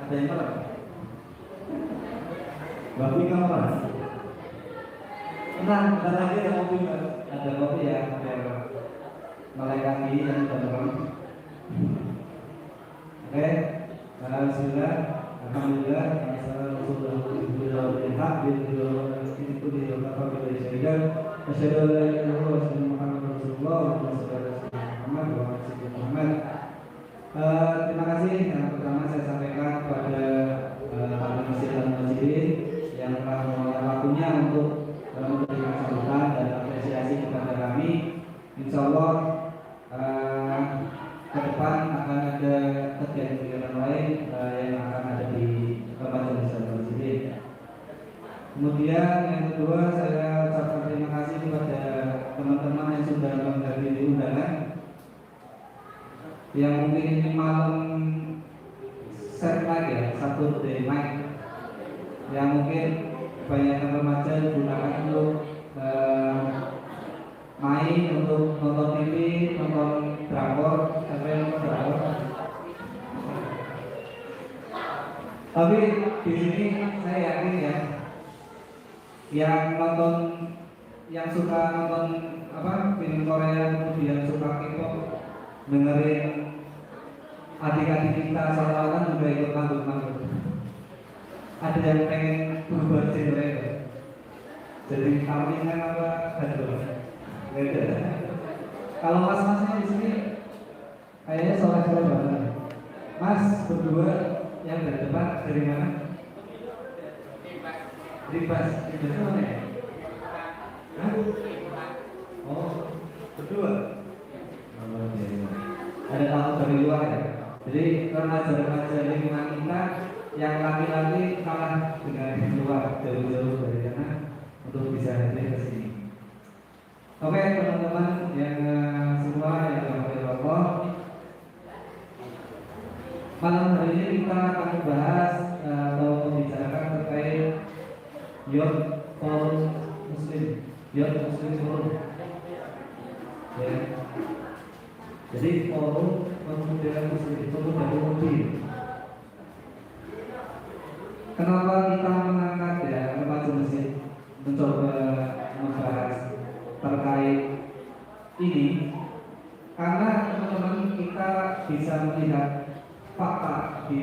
Ada yang merah? Babi kamar. Tenang, bentar lagi ada kopi Mas. Ada kopi ya, biar melek kaki yang dalam. Oke, bismillah. Alhamdulillah, terima kasih. Yang pertama saya sampaikan kepada Pak Masjid dan Masjid yang telah meluangkan waktunya untuk memberikan sambutan dan apresiasi kepada kami. Insya Allah ke depan akan ada kegiatan-kegiatan lain yang akan ada di Kabupaten Masjid. Kemudian yang kedua, saya ucapkan terima kasih kepada teman-teman yang sudah menghadiri undangan. Yang mungkin ini malam set mic ya, satu day mic. Yang mungkin kebanyakan remaja digunakan untuk main, untuk nonton TV, nonton drakor, tapi di sini saya yakin ya, yang nonton, yang suka nonton film Korea, kemudian suka K-pop, dengerin adik-adik kita seolah-olah juga ikut manggung. Ada yang pengen berubah genre, jadi kawingan apa gaduh. Kalau mas-masnya di sini kayaknya soleh-soleh banget. Mas berdua yang dari depan dari mana? Ribas itu mana ya? Hah? Oh, berdua. Ada tamu dari luar ya. Jadi remaja-remaja lingkungan kita yang laki-laki kalah dengan luar, jauh-jauh dari sana untuk bisa hadir ke sini. Oke teman-teman yang semua yang dirahmati Allah, malam hari ini kita akan membahas atau membicarakan terkait Youth Forum Muslim, Youth Muslim Forum. Ya. Jadi forum pemuda Muslim, pemuda pemudi. Kenapa kita mengangkat ya remaja Muslim mencoba membahas terkait ini? Karena teman-teman kita bisa melihat fakta di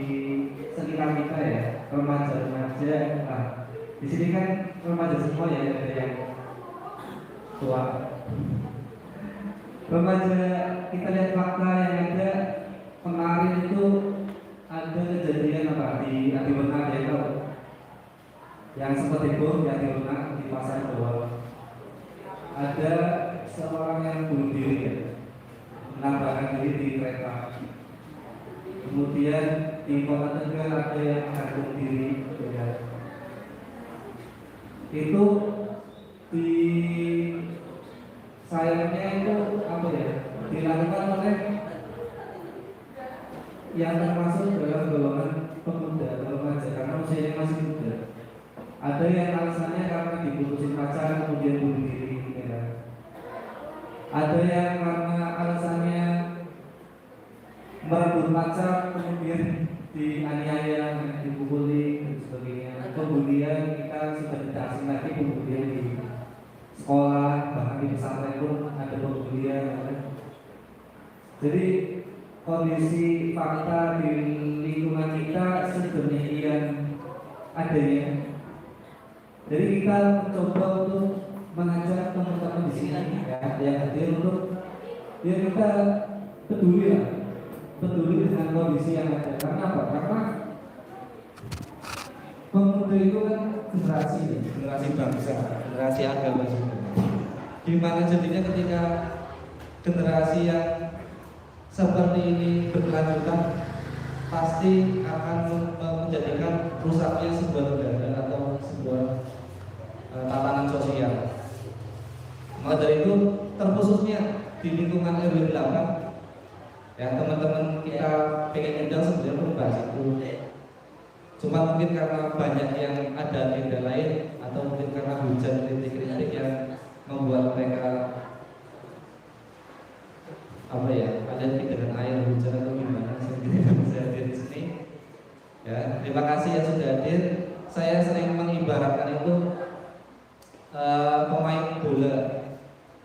sekitar kita ya, remaja-remaja. Nah, di sini kan remaja semua ya, ada yang tua. Remaja, kita lihat fakta yang ada kemarin itu ada kejadian di Adiwena ya, yang sempat heboh di Adiwena di pasar bawah. Ada seorang yang bunuh diri ya, menambahkan diri di kereta. Kemudian di Kota Tegal ada yang gantung diri ya. Itu di sayangnya itu apa ya, dilakukan oleh yang termasuk dalam golongan pemuda remaja karena usianya masih muda. Ada yang alasannya karena diputusin pacar kemudian bunuh diri ya. Ada yang karena alasannya merebut pacar kemudian dianiaya, dipukuli dan sebagainya. Kemudian kita sudah tidak asing lagi kemudian di sekolah, bahkan di pesantren pun ada pembulian. Jadi kondisi fakta di lingkungan kita sedemikian adanya. Jadi kita mencoba untuk mengajak teman-teman di sini ya, yang hadir untuk biar kita peduli dengan kondisi yang ada. Karena apa? Karena pemuda itu kan generasi bangsa, generasi agama juga. Di mana jadinya ketika generasi yang seperti ini berkelanjutan, pasti akan menjadikan rusaknya sebuah negara atau sebuah tatanan sosial. Maka dari itu, terkhususnya di lingkungan RW 8, ya teman-teman kita pengen undang sebenarnya membahas itu. Cuma mungkin karena banyak yang ada agenda lain, atau mungkin karena hujan kritik-kritik yang membuat mereka apa ya, ada dengan air hujan atau gimana, saya tidak bisa hadir di sini. Ya, terima kasih yang sudah hadir. Saya sering mengibaratkan itu pemain bola.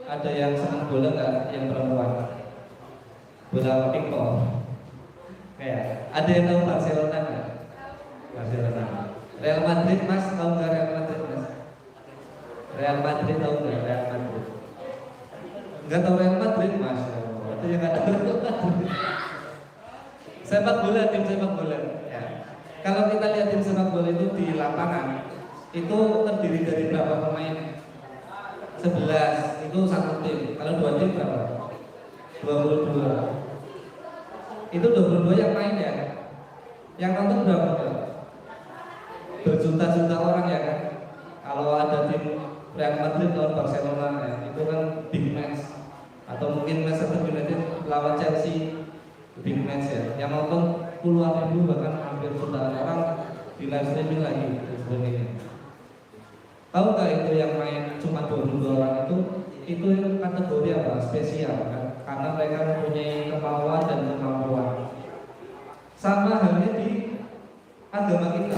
Ada yang senang bola nggak? Yang perempuan? Bola pingpong. Kayak ada yang tahu Barcelona nggak? Barcelona. Real Madrid mas, tahu nggak Real Madrid mas? Real Madrid tahu nggak Real Madrid? Nggak tahu Real Madrid mas? Itu yang nggak tahu Real Madrid. Sepak bola, tim sepak bola. Ya. Kalau kita lihat tim sepak bola itu di lapangan, itu terdiri dari berapa pemain? 11, itu satu tim. Kalau dua tim berapa? 22. Itu 22 yang main ya. Yang nonton berapa? Berjuta-juta orang ya kan. Kalau ada tim Real Madrid lawan Barcelona ya, itu kan big match. Atau mungkin Manchester United lawan Chelsea, big match ya. Yang nonton puluhan ribu bahkan hampir jutaan orang di live streaming lagi sebagainya. Tahu nggak itu yang main cuma 22 orang itu kategori apa? Spesial kan? Karena mereka mempunyai kemauan dan kemampuan. Sama halnya di agama kita.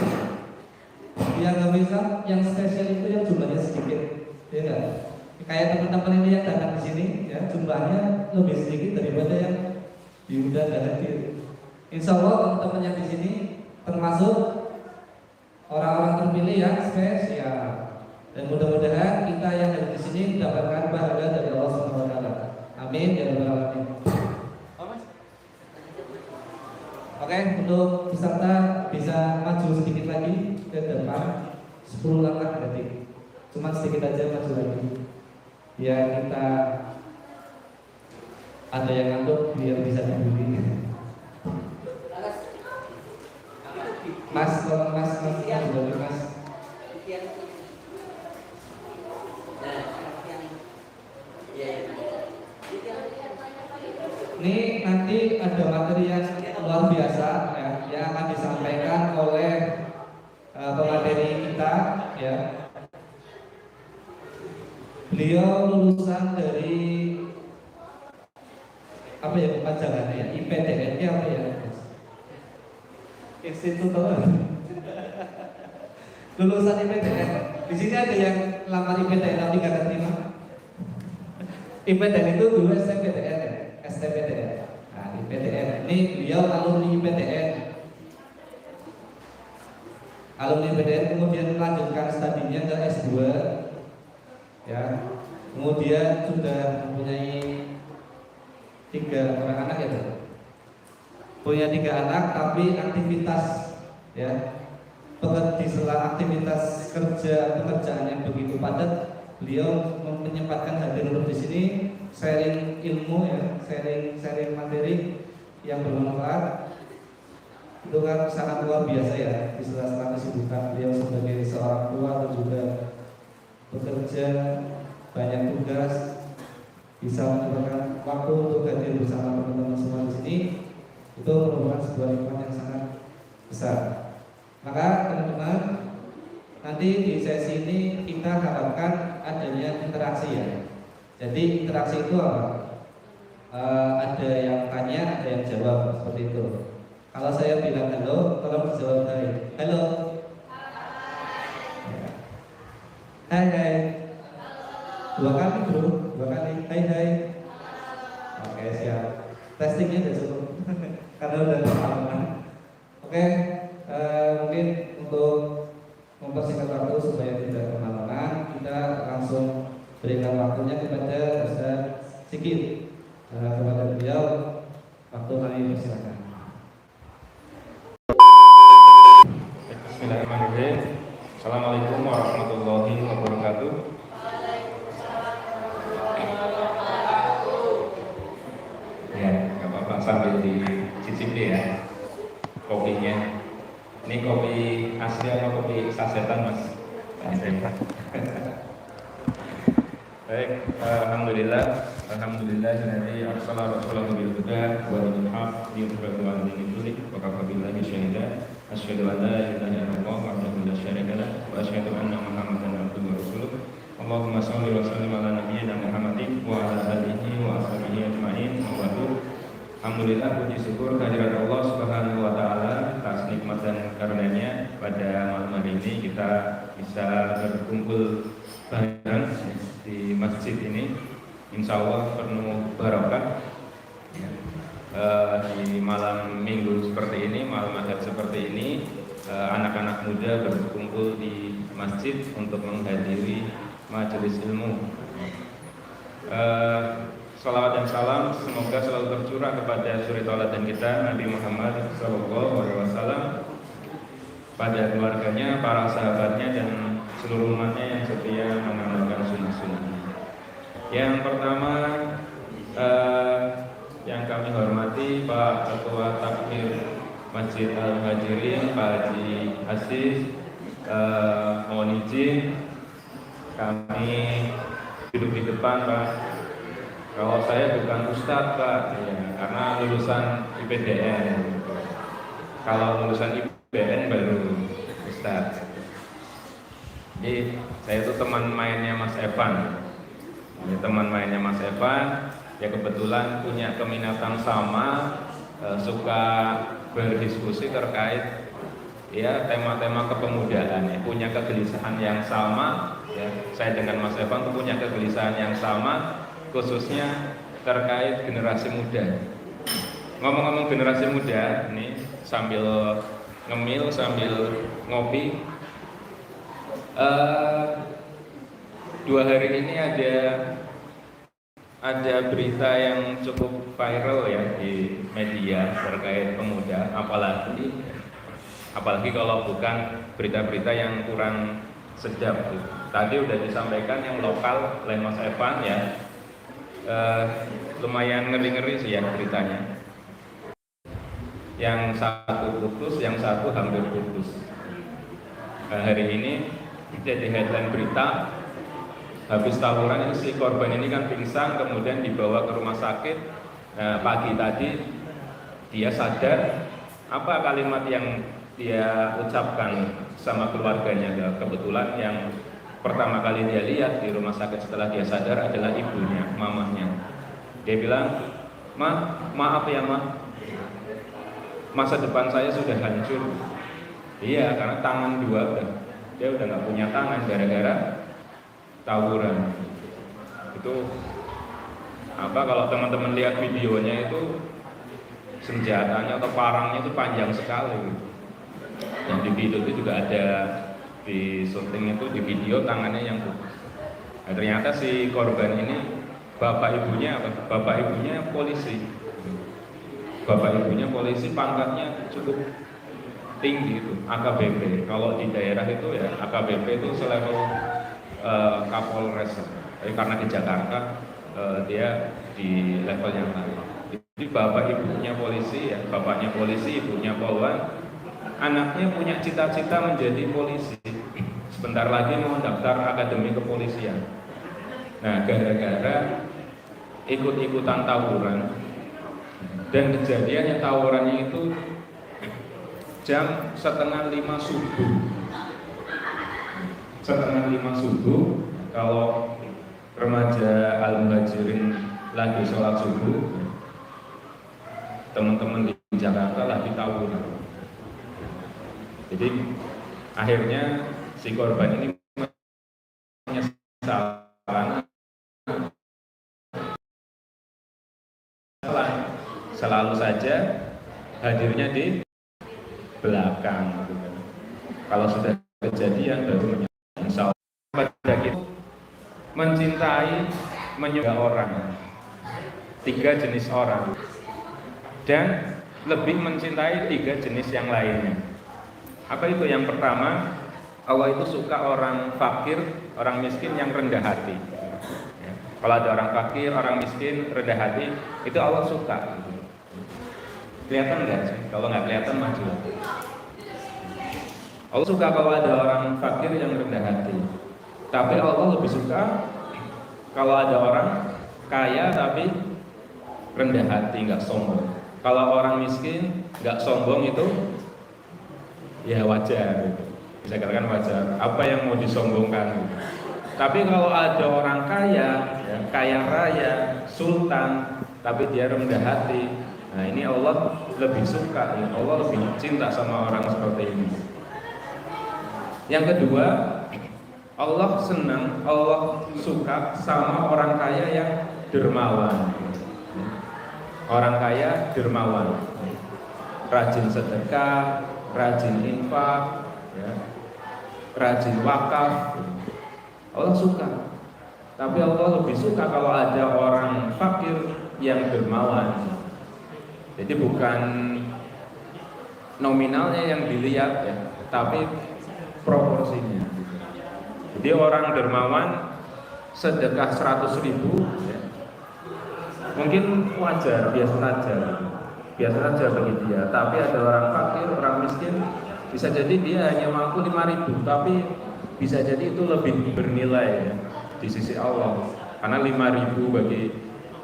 Di agama Islam yang spesial itu yang jumlahnya sedikit, ya enggak? Kayak teman-teman ini yang datang di sini, ya jumlahnya lebih sedikit daripada yang diundang dan hadir. Insya Allah teman-teman yang di sini termasuk orang-orang terpilih yang spesial. Dan mudah-mudahan kita yang ada di sini mendapatkan pahala dari Allah Subhanahu wa taala. Amin ya rabbal alamin. Oke, untuk peserta bisa maju sedikit lagi ke depan 10 langkah berarti. Cuma sedikit aja maju lagi. Biar kita ada yang ngantuk biar bisa dibeli. Mas, tolong mas, mas. Ini nanti ada materi yang luar biasa ya, yang akan disampaikan oleh pemateri kita ya. Beliau lulusan dari apa ya kepanjangannya ya, IPDN apa ya? Institut apa? Lulusan IPDN. Di sini ada yang lamar IPDN tapi nggak terima. IPDN itu dulu STPDN ya, STPDN. Nah, IPDN ini beliau alumni IPDN. Alumni IPDN kemudian melanjutkan studinya ke S2. Ya, kemudian sudah mempunyai 3 orang anak ya, punya 3 anak, tapi aktivitas ya, di sela aktivitas pekerjaan yang begitu padat, beliau menyempatkan hadir untuk di sini sharing ilmu ya, sharing materi yang bermanfaat. Itu kan sangat luar biasa ya, di sela-sela kesibukan beliau sebagai seorang tua atau juga bekerja banyak tugas, bisa menyempatkan waktu untuk hadir bersama teman-teman semua di sini. Itu merupakan sebuah nikmat yang sangat besar. Maka teman-teman, nanti di sesi ini kita harapkan adanya interaksi ya. Jadi interaksi itu apa? Ada yang tanya, ada yang jawab, seperti itu. Kalau saya bilang halo, tolong dijawab hai. Halo. Hai hai. 2 kali bro, 2 kali. Hai hai. Oke siap. Testingnya udah cukup. Karena udah pengalaman. Oke, mungkin untuk mempersingkat waktu supaya tidak kemalaman, kita langsung berikan waktunya kepada Ustaz Sigit. Kepada beliau, waktu kami persilakan. Bismillahirrahmanirrahim. Assalamualaikum warahmatullahi wabarakatuh. Ya, nggak apa-apa sambil dicicipi ya kopinya. Ini kopi asli atau kopi sasetan mas? Baik, alhamdulillah dari arsala rasulahu bil huda wa dinil haq liyudhhirahu 'ala dini kulli wa kafa billahi shahida. Asyhadu an la ilaha illallah wahdahu la syarika lah wa asyhadu anna Muhammadan abduhu wa rasuluh. Allahumma shalli wa sallim ala nabiyyina Muhammadin wa ala alihi wa ashabihi ajma'in. Alhamdulillah, puji syukur kehadirat Allah Subhanahu wa taala atas nikmat dan pada malam hari ini kita bisa berkumpul bareng di masjid ini. Insya Allah penuh barokah. Di malam minggu seperti ini, malam Ahad seperti ini, anak-anak muda berkumpul di masjid untuk menghadiri majelis ilmu. Salawat dan salam semoga selalu tercurah kepada suri tauladan kita Nabi Muhammad SAW, pada keluarganya, para sahabatnya, dan seluruh umatnya yang setia mengamalkan sunnah-sunnah. Yang pertama, yang kami hormati Pak Ketua Takmir Masjid Al-Muhajirin, Pak Haji Aziz. Mohon izin kami duduk di depan, Pak. Kalau saya bukan Ustadz, Pak, ya, karena lulusan IPDN. Kalau lulusan IPDN baru Ustadz. Jadi saya itu teman mainnya Mas Evan. Ya, teman mainnya Mas Evan. Ya kebetulan punya keminatan sama, suka berdiskusi terkait ya tema-tema kepemudaan. Ya, punya kegelisahan yang sama. Ya, saya dengan Mas Evan punya kegelisahan yang sama, khususnya terkait generasi muda. Ngomong-ngomong generasi muda, ini sambil ngemil, sambil ngopi. 2 hari ini ada berita yang cukup viral ya di media terkait pemuda, apalagi kalau bukan berita-berita yang kurang sedap. Tadi udah disampaikan yang lokal oleh Mas Evan ya. Lumayan ngeri-ngeri sih ya beritanya. Yang satu putus, yang satu hampir putus. Hari ini jadi headline berita, habis tawuran ini si korban ini kan pingsan, kemudian dibawa ke rumah sakit. Pagi tadi dia sadar. Apa kalimat yang dia ucapkan sama keluarganya? Kebetulan yang pertama kali dia lihat di rumah sakit setelah dia sadar adalah ibunya, mamahnya. Dia bilang, maaf ya Ma, masa depan saya sudah hancur. Iya, karena tangan dua dia udah nggak punya tangan gara-gara tawuran. Itu apa, kalau teman-teman lihat videonya itu senjatanya atau parangnya itu panjang sekali. Dan di video itu juga ada, di syuting itu di video tangannya yang putus. Nah, ternyata si korban ini bapak ibunya polisi. Bapak ibunya polisi, pangkatnya cukup tinggi itu, AKBP. Kalau di daerah itu ya AKBP itu selevel Kapolres. Tapi karena di Jakarta dia di level yang lain. Jadi bapak ibunya polisi ya, bapaknya polisi, ibunya polwan. Anaknya punya cita-cita menjadi polisi. Sebentar lagi mau daftar akademi kepolisian. Nah, gara-gara ikut-ikutan tawuran, dan kejadiannya tawurannya itu jam 4:30 subuh. 4:30 subuh, kalau remaja Al-Muhajirin lagi sholat subuh, teman-teman di Jakarta lagi tawuran. Jadi akhirnya si korban ini menyesal, selalu saja hadirnya di belakang. Kalau sudah kejadian baru menyesal. Pada kita mencintai, menyukai orang, 3 jenis orang, dan lebih mencintai 3 jenis yang lainnya. Apa itu? Yang pertama, Allah itu suka orang fakir, orang miskin yang rendah hati. Ya. Kalau ada orang fakir, orang miskin, rendah hati, itu Allah suka. Kelihatan nggak sih? Kalau nggak kelihatan, maju. Allah suka kalau ada orang fakir yang rendah hati. Tapi Allah lebih suka kalau ada orang kaya tapi rendah hati, nggak sombong. Kalau orang miskin nggak sombong itu ya wajar, bisa katakan wajar. Apa yang mau disombongkan? Tapi kalau ada orang kaya, ya, kaya raya, sultan, tapi dia rendah hati, nah ini Allah lebih suka, ya. Allah lebih cinta sama orang seperti ini. Yang kedua, Allah senang, Allah suka sama orang kaya yang dermawan. Orang kaya dermawan, rajin sedekah, rajin infak, ya, rajin wakaf. Allah suka. Tapi Allah lebih suka kalau ada orang fakir yang dermawan. Jadi bukan nominalnya yang dilihat ya, tapi proporsinya. Jadi orang dermawan sedekah 100.000 ya, mungkin wajar, biasa saja bagi dia. Tapi ada orang fakir, orang miskin, bisa jadi dia hanya mampu 5.000, tapi bisa jadi itu lebih bernilai ya, di sisi Allah. Karena 5.000 bagi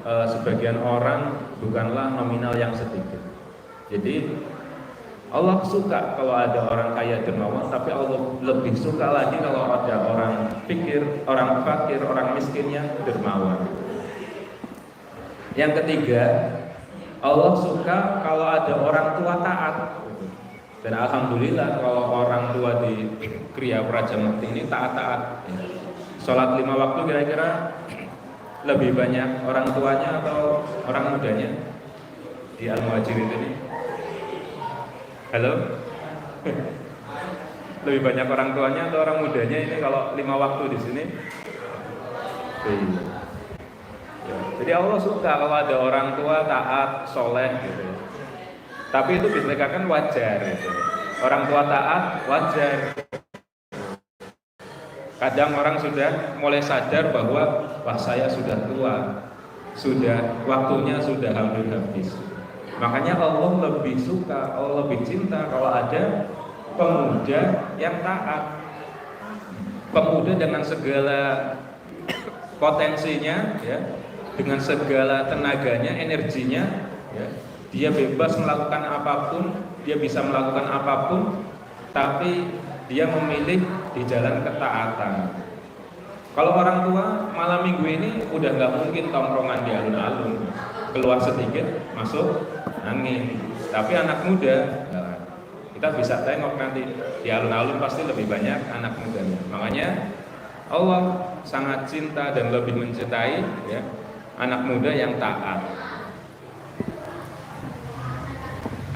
sebagian orang bukanlah nominal yang sedikit. Jadi Allah suka kalau ada orang kaya dermawan, tapi Allah lebih suka lagi kalau ada orang fakir, orang miskin yang dermawan. Yang ketiga, Allah suka kalau ada orang tua taat. Dan alhamdulillah kalau orang tua di Kriya Praja Mukti ini taat-taat. Sholat 5 waktu kira-kira lebih banyak orang tuanya atau orang mudanya di Al-Muhajirin ini? Halo? Lebih banyak orang tuanya atau orang mudanya ini kalau 5 waktu di sini? Jadi Allah suka kalau ada orang tua taat, soleh gitu. Tapi itu dikatakan wajar gitu. Orang tua taat wajar. Kadang orang sudah mulai sadar bahwa wah saya sudah tua, waktunya sudah hampir habis. Makanya Allah lebih suka, Allah lebih cinta kalau ada pemuda yang taat. Pemuda dengan segala potensinya ya, dengan segala tenaganya, energinya ya, dia bebas melakukan apapun, dia bisa melakukan apapun, tapi dia memilih di jalan ketaatan. Kalau orang tua malam minggu ini udah nggak mungkin tongkrongan di alun-alun, keluar sedikit masuk angin. Tapi anak muda kita bisa tengok nanti di alun-alun pasti lebih banyak anak mudanya. Makanya Allah sangat cinta dan lebih mencintai ya, anak muda yang taat.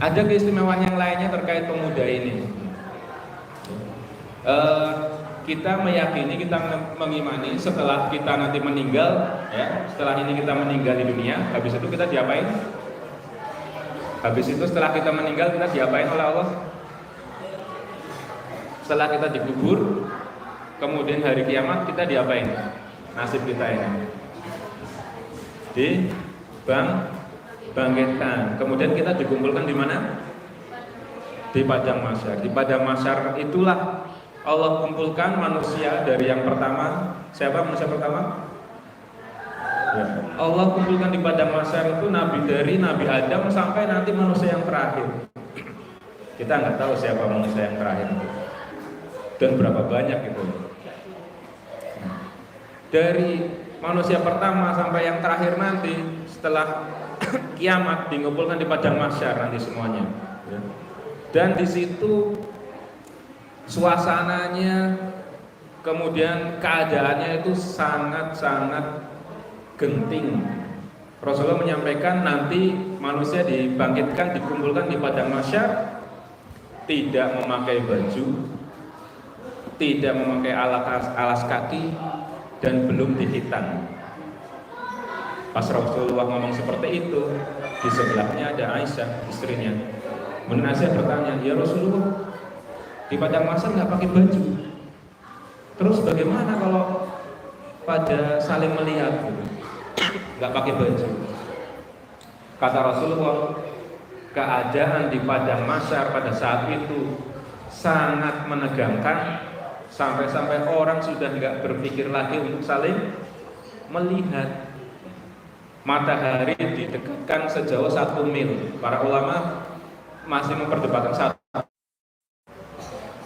Ada keistimewaan yang lainnya terkait pemuda ini. Kita meyakini, kita mengimani setelah kita nanti meninggal, ya, setelah ini kita meninggal di dunia, habis itu kita diapain? Habis itu setelah kita meninggal kita diapain oleh Allah? Setelah kita dikubur, kemudian hari kiamat kita diapain? Nasib kita ini dibangkitkan. Kemudian kita dikumpulkan di mana? Di padang mahsyar. Di padang mahsyar itulah Allah kumpulkan manusia dari yang pertama. Siapa manusia pertama? Ya. Allah kumpulkan di padang mahsyar itu dari Nabi Adam sampai nanti manusia yang terakhir. Kita nggak tahu siapa manusia yang terakhir dan berapa banyak itu. Dari manusia pertama sampai yang terakhir nanti setelah kiamat dikumpulkan di padang mahsyar nanti semuanya. Ya. Dan di situ suasananya, kemudian keadaannya itu sangat-sangat genting. Rasulullah menyampaikan nanti manusia dibangkitkan, dikumpulkan di padang mahsyar, tidak memakai baju, tidak memakai alas kaki, dan belum dihitan. Pas Rasulullah ngomong seperti itu, di sebelahnya ada Aisyah, istrinya. Kemudian Aisyah bertanya, ya Rasulullah, di padang mahsyar nggak pakai baju. Terus bagaimana kalau pada saling melihat gitu? Nggak pakai baju. Kata Rasulullah, keadaan di padang mahsyar pada saat itu sangat menegangkan, sampai-sampai orang sudah nggak berpikir lagi untuk saling melihat. Matahari didekatkan sejauh 1 mil. Para ulama masih memperdebatkan satu.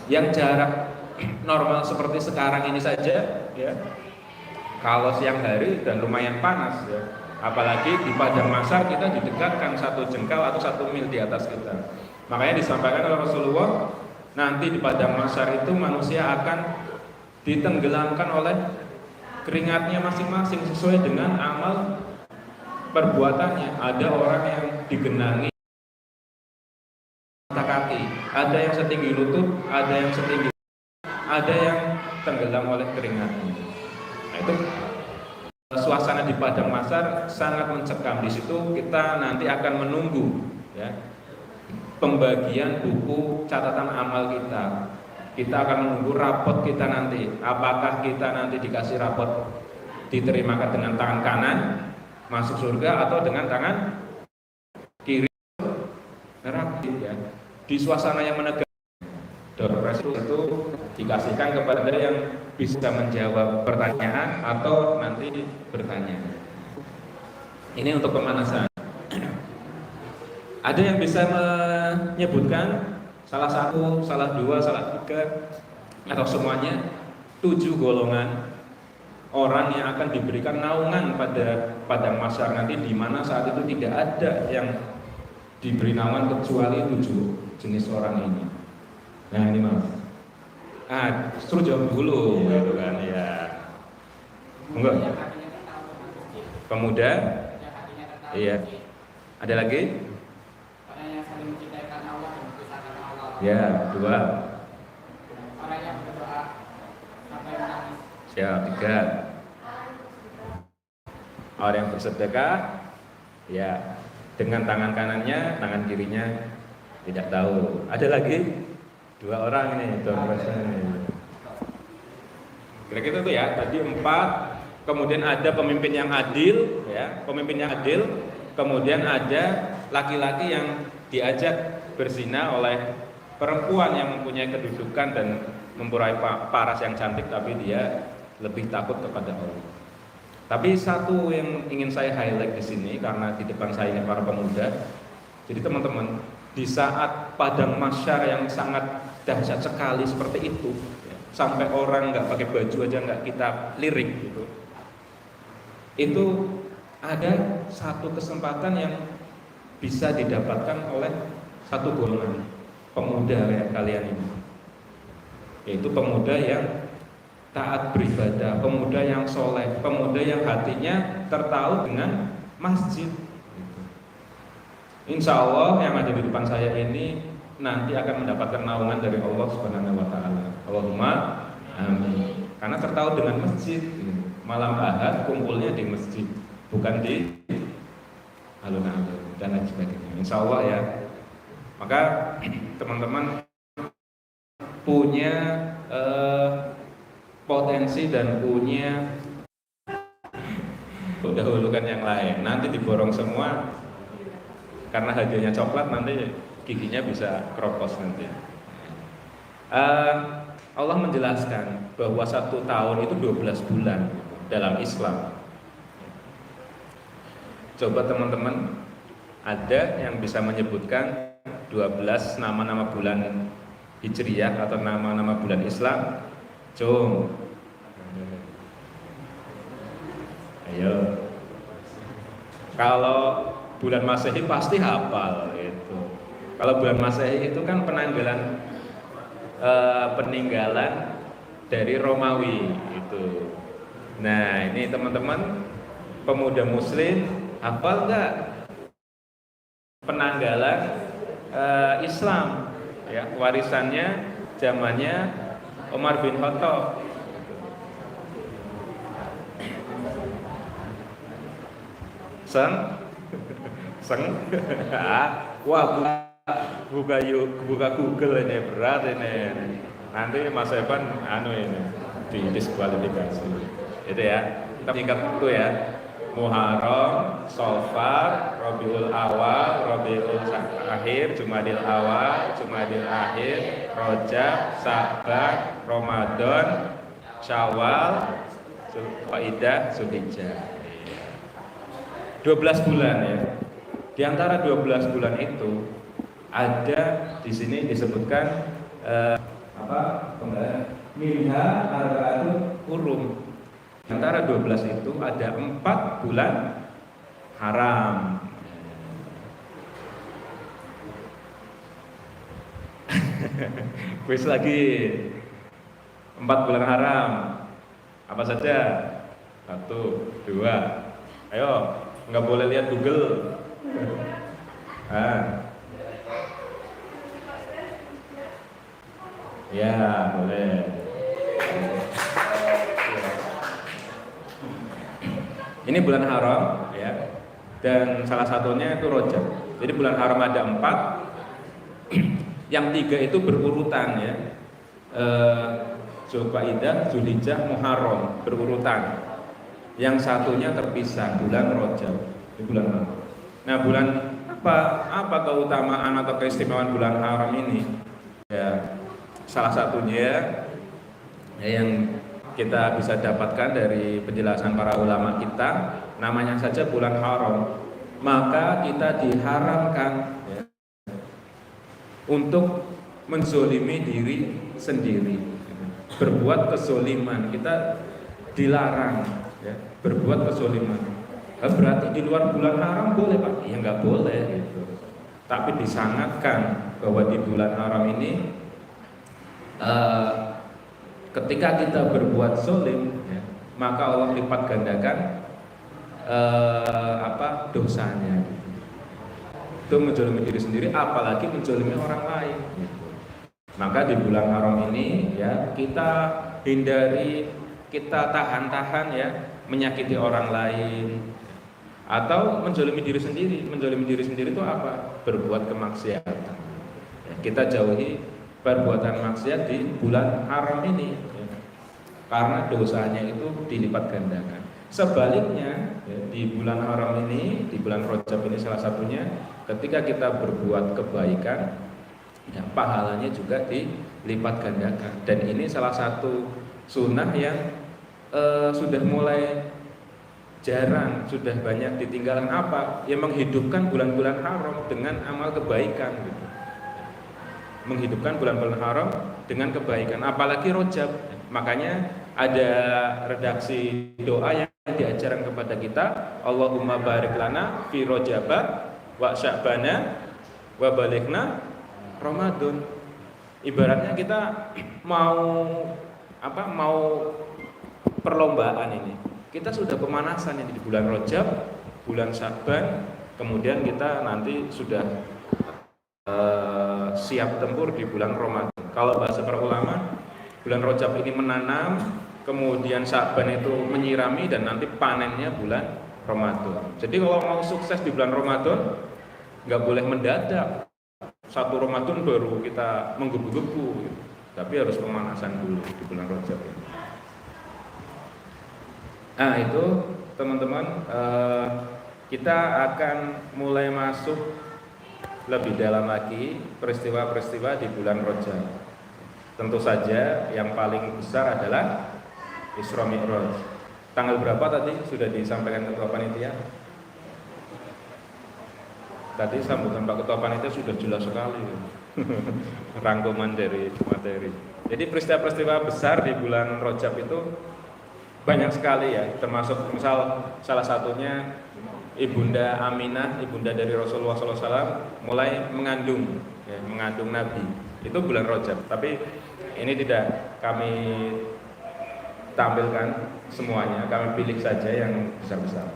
Yang jarak normal seperti sekarang ini saja, ya, kalau siang hari dan lumayan panas, ya, apalagi di padang mahsyar kita didekatkan 1 jengkal atau 1 mil di atas kita. Makanya disampaikan oleh Rasulullah, nanti di padang mahsyar itu manusia akan ditenggelamkan oleh keringatnya masing-masing sesuai dengan amal perbuatannya. Ada orang yang digenangi mata kaki, ada yang setinggi lutut, ada yang setinggi, ada yang tenggelam oleh keringatnya. Nah, itu suasana di padang mahsyar sangat mencekam. Di situ kita nanti akan menunggu ya, pembagian buku catatan amal kita. Kita akan menunggu rapot kita nanti. Apakah kita nanti dikasih rapot diterimakan dengan tangan kanan masuk surga atau dengan tangan kiri neraka ya. Di suasana yang menegangkan, doorpress itu dikasihkan kepada yang bisa menjawab pertanyaan atau nanti bertanya. Ini untuk pemanasan. Ada yang bisa menyebutkan salah satu, salah dua, salah tiga, atau semuanya 7 golongan orang yang akan diberikan naungan pada padang mahsyar nanti, di mana saat itu tidak ada yang diberi naungan kecuali 7 jenis orang ini. Nah ini mas, suruh jawab dulu, gitu kan ya. Enggak. Pemuda, iya. Ada lagi? Ya, 2. Orang yang berdoa sampai menangis. Siap, 3. Orang yang bersedekah, ya, dengan tangan kanannya, tangan kirinya tidak tahu. Ada lagi 2 orang ini, kira-kira itu ya. Tadi 4. Kemudian ada pemimpin yang adil, ya, pemimpin yang adil. Kemudian ada laki-laki yang diajak berzina oleh perempuan yang mempunyai kedudukan dan mempunyai paras yang cantik, tapi dia lebih takut kepada Allah. Tapi satu yang ingin saya highlight di sini, karena di depan saya ini para pemuda. Jadi teman-teman, di saat padang mahsyar yang sangat dahsyat sekali seperti itu, sampai orang nggak pakai baju aja nggak kita lirik gitu, itu ada satu kesempatan yang bisa didapatkan oleh satu golongan pemuda kayak kalian ini, yaitu pemuda yang taat beribadah, pemuda yang soleh, pemuda yang hatinya tertaut dengan masjid. Insya Allah yang ada di depan saya ini nanti akan mendapatkan naungan dari Allah Subhanahu Wa Taala. Allahumma amin. Karena tertaut dengan masjid. Malam Ahad kumpulnya di masjid, bukan di alun-alun dan lain sebagainya. Insya Allah ya. Maka teman-teman punya potensi dan punya dahulukan yang lain. Nanti diborong semua, karena hadiahnya coklat, nanti giginya bisa kropos nanti. Allah menjelaskan bahwa 1 tahun itu 12 bulan dalam Islam. Coba teman-teman, ada yang bisa menyebutkan 12 nama-nama bulan Hijriyah atau nama-nama bulan Islam? Cung. Ayo. Kalau bulan Masehi pasti hafal gitu. Kalau bulan Masehi itu kan peninggalan dari Romawi itu. Nah, ini teman-teman pemuda muslim, hafal nggak penanggalan Islam ya, warisannya zamannya Umar bin Khattab. Seng wah, buka Google ini, berat ini. Nanti Mas Evan ini didiskualifikasi. Itu ya, kita ingat itu ya. Muharram, Safar, Rabiul Awal, Rabiul Akhir, Jumadil Awal, Jumadil Akhir, Rajab, Sa'ban, Ramadan, Syawal, Zulqa'dah, Zulhijjah. 12 bulan ya. Di antara 12 bulan itu ada di sini disebutkan minha arba'atun hurum. Di antara 12 itu ada 4 bulan haram. Kuis lagi. 4 bulan haram. Apa saja? 1, 2. Ayo, nggak boleh lihat Google. Ah. Ya, boleh. Ini bulan haram, ya. Dan salah satunya itu Rajab. Jadi bulan haram ada 4. Yang 3 itu berurutan, ya. Zulqa'dah, Zulhijjah, Muharram berurutan. Yang satunya terpisah, bulan Rajab. Di bulan haram. Nah, bulan apa keutamaan atau keistimewaan bulan haram ini? Ya, salah satunya yang kita bisa dapatkan dari penjelasan para ulama kita, namanya saja bulan haram, maka kita diharamkan, ya, untuk menzolimi diri sendiri, berbuat kezoliman. Kita dilarang, ya, berbuat kezoliman. Berarti di luar bulan haram boleh, Pak? Ya nggak boleh, gitu. Tapi disangatkan bahwa di bulan haram ini ketika kita berbuat zolim, ya, maka Allah lipat gandakan dosanya, gitu. Itu menzolimi diri sendiri, apalagi menzolimi orang lain, gitu. Maka di bulan haram ini, ya, kita hindari, kita tahan-tahan, ya, menyakiti orang lain atau menzolimi diri sendiri. Menzolimi diri sendiri itu apa? Berbuat kemaksiatan, ya, kita jauhi perbuatan maksiat di bulan haram ini, ya, karena dosanya itu dilipat gandakan. Sebaliknya, ya, di bulan haram ini, di bulan Rajab ini salah satunya, ketika kita berbuat kebaikan, ya, pahalanya juga dilipat gandakan. Dan ini salah satu sunnah yang sudah mulai jarang, sudah banyak ditinggalkan. Apa? Yang menghidupkan bulan-bulan haram dengan amal kebaikan, gitu. Menghidupkan bulan-bulan haram dengan kebaikan, apalagi Rajab. Makanya ada redaksi doa yang diajarkan kepada kita, Allahumma barik lana fi Rajaba wa Sya'bana wa balighna Ramadan. Ibaratnya kita mau perlombaan ini. Kita sudah pemanasan ini di bulan Rajab, bulan Sya'ban, kemudian kita nanti sudah siap tempur di bulan Ramadan. Kalau bahasa para ulama, bulan Rajab ini menanam, kemudian Sya'ban itu menyirami, dan nanti panennya bulan Ramadan. Jadi kalau mau sukses di bulan Ramadan, nggak boleh mendadak. 1 Ramadan baru kita menggebu-gebu, gitu. Tapi harus pemanasan dulu di bulan Rajab ini. Nah itu teman-teman, kita akan mulai masuk lebih dalam lagi peristiwa-peristiwa di bulan Rajab. Tentu saja yang paling besar adalah Isra Mi'raj. Tanggal berapa tadi sudah disampaikan Ketua Panitia? Tadi sambutan Pak Ketua Panitia sudah jelas sekali rangkuman dari materi. Jadi peristiwa-peristiwa besar di bulan Rajab itu banyak sekali, ya, termasuk misal salah satunya Ibunda Aminah, ibunda dari Rasulullah SAW, mulai mengandung, ya, mengandung Nabi. Itu bulan Rajab. Tapi ini tidak kami tampilkan semuanya, kami pilih saja yang besar-besar.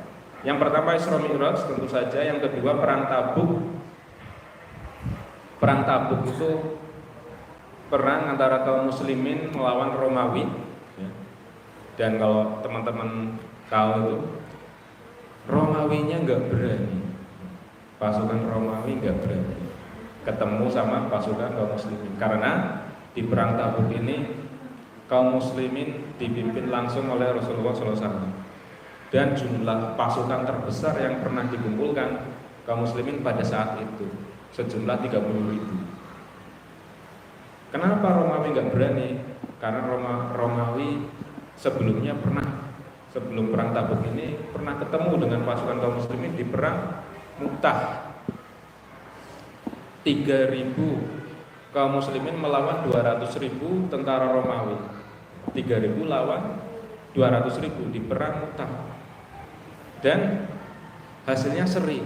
Yang pertama Isra Mi'raj tentu saja, yang kedua Perang Tabuk. Perang Tabuk itu perang antara kaum muslimin melawan Romawi, ya. Dan kalau teman-teman tahu itu, Romawinya nggak berani, pasukan Romawi nggak berani ketemu sama pasukan kaum muslimin, karena di perang Tabuk ini kaum muslimin dipimpin langsung oleh Rasulullah SAW, dan jumlah pasukan terbesar yang pernah dikumpulkan kaum muslimin pada saat itu sejumlah 30.000. Kenapa Romawi nggak berani? Karena Romawi sebelumnya sebelum perang Tabuk ini pernah ketemu dengan pasukan kaum muslimin di perang Mu'tah. 3.000 kaum muslimin melawan 200.000 tentara Romawi. 3.000 lawan 200.000 di perang Mu'tah. Dan hasilnya seri.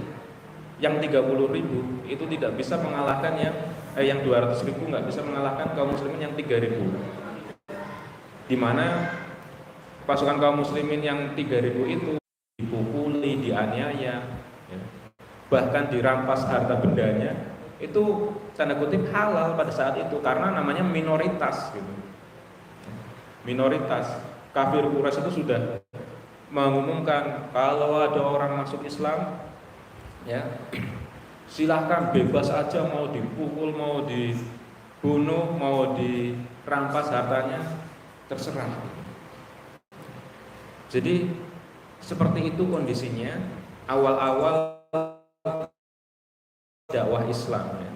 Yang 30.000 itu tidak bisa mengalahkan yang yang 200.000 nggak bisa mengalahkan kaum muslimin yang 3.000. Di mana pasukan kaum muslimin yang 3.000 itu dipukuli, dianiaya, ya, bahkan dirampas harta bendanya, itu tanda kutip halal pada saat itu karena namanya minoritas gitu. Minoritas. Kafir Quraisy itu sudah mengumumkan kalau ada orang masuk Islam, ya silahkan bebas aja, mau dipukul, mau dibunuh, mau dirampas hartanya, terserah. Jadi seperti itu kondisinya awal-awal dakwah Islam, ya.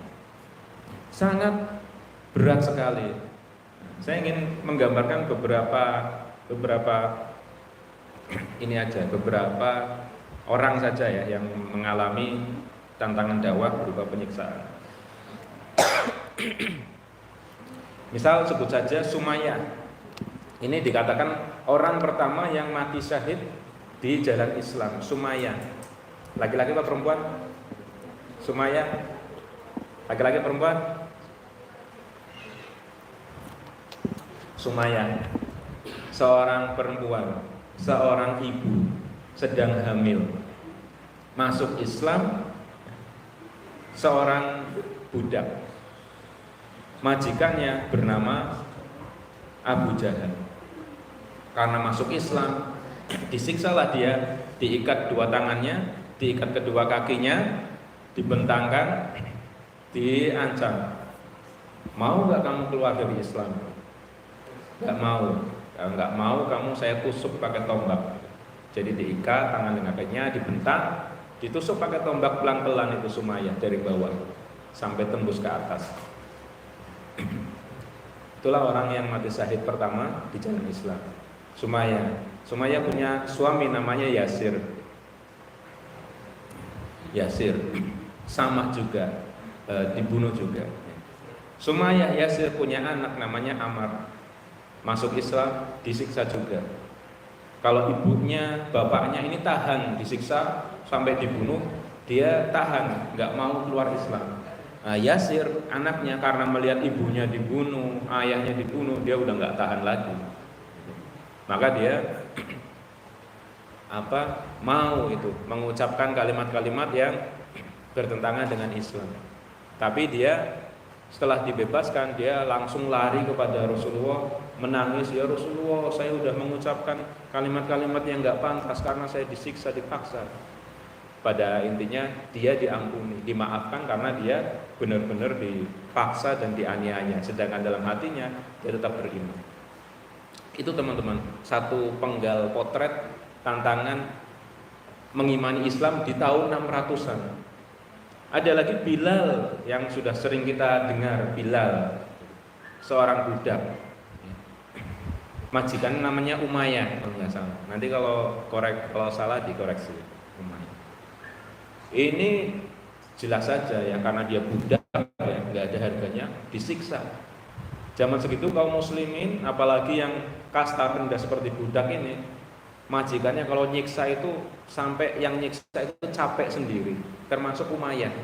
Sangat berat sekali. Saya ingin menggambarkan beberapa ini aja, beberapa orang saja ya yang mengalami tantangan dakwah berupa penyiksaan. Misal sebut saja Sumayyah. Ini dikatakan orang pertama yang mati syahid di jalan Islam, Sumayyah. Laki-laki atau perempuan? Sumayyah. Laki-laki perempuan? Sumayyah. Seorang perempuan, seorang ibu sedang hamil, masuk Islam, seorang budak. Majikannya bernama Abu Jahal. Karena masuk Islam, disiksalah dia, diikat dua tangannya, diikat kedua kakinya, dibentangkan, diancam. Mau nggak kamu keluar dari Islam? Nggak mau. Kalau nggak mau, kamu saya tusuk pakai tombak. Jadi diikat tangan dan kakinya, dibentang, ditusuk pakai tombak pelan-pelan itu Sumayyah dari bawah sampai tembus ke atas. Itulah orang yang mati syahid pertama di jalan Islam, Sumayyah. Sumayyah punya suami namanya Yasir. Yasir sama juga, dibunuh juga. Sumayyah Yasir punya anak namanya Ammar. Masuk Islam, disiksa juga. Kalau ibunya, bapaknya ini tahan, disiksa sampai dibunuh, dia tahan, nggak mau keluar Islam. Nah, Yasir anaknya karena melihat ibunya dibunuh, ayahnya dibunuh, dia udah nggak tahan lagi. Maka dia mau itu mengucapkan kalimat-kalimat yang bertentangan dengan Islam. Tapi dia setelah dibebaskan, dia langsung lari kepada Rasulullah, menangis, ya Rasulullah, saya sudah mengucapkan kalimat-kalimat yang nggak pantas karena saya disiksa, dipaksa. Pada intinya dia diampuni, dimaafkan karena dia benar-benar dipaksa dan dianiaya. Sedangkan dalam hatinya dia tetap beriman. Itu teman-teman, satu penggal potret tantangan mengimani Islam di tahun 600-an. Ada lagi Bilal yang sudah sering kita dengar, Bilal, seorang budak. Majikan namanya Umayyah kalau nggak salah. Nanti kalau salah dikoreksi. Umayyah. Ini jelas saja ya, karena dia budak ya, nggak ada harganya, disiksa. Zaman segitu kaum muslimin, apalagi yang kasta rendah seperti budak ini, majikannya kalau nyiksa itu sampai yang nyiksa itu capek sendiri, termasuk Umayyah.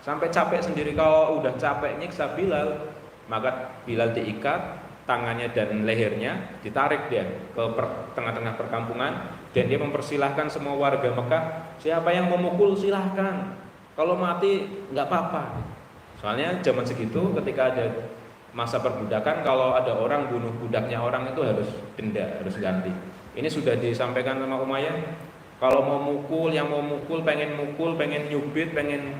Sampai capek sendiri, kalau udah capek nyiksa Bilal, maka Bilal diikat, tangannya dan lehernya ditarik dia ke tengah-tengah perkampungan, dan dia mempersilahkan semua warga Mekah, siapa yang memukul silahkan, kalau mati nggak apa-apa. Soalnya zaman segitu ketika ada masa perbudakan, kalau ada orang bunuh budaknya orang itu harus denda, harus ganti. Ini sudah disampaikan sama Umayyah, kalau mau mukul, yang mau mukul, pengen nyubit, pengen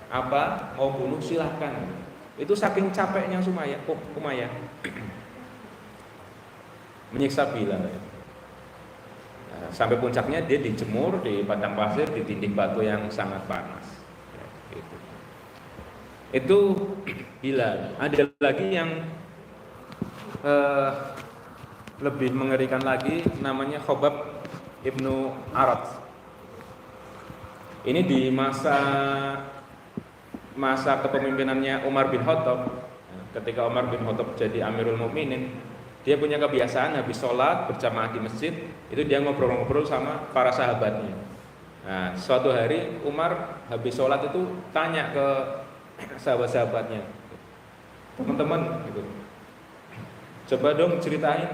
mau bunuh silahkan. Itu saking capeknya Umayyah menyiksa Bilal. Nah, sampai puncaknya dia dijemur di padang pasir, ditindih batu yang sangat panas. Itu Bilal. Ada lagi yang lebih mengerikan lagi, namanya Khobab Ibnu Arat. Ini di masa kepemimpinannya Umar bin Khattab. Ketika Umar bin Khattab jadi Amirul Mukminin, dia punya kebiasaan habis sholat berjamaah di masjid, itu dia ngobrol-ngobrol sama para sahabatnya. Nah, suatu hari Umar habis sholat itu tanya ke sahabat-sahabatnya. Teman-teman gitu. Coba dong ceritain.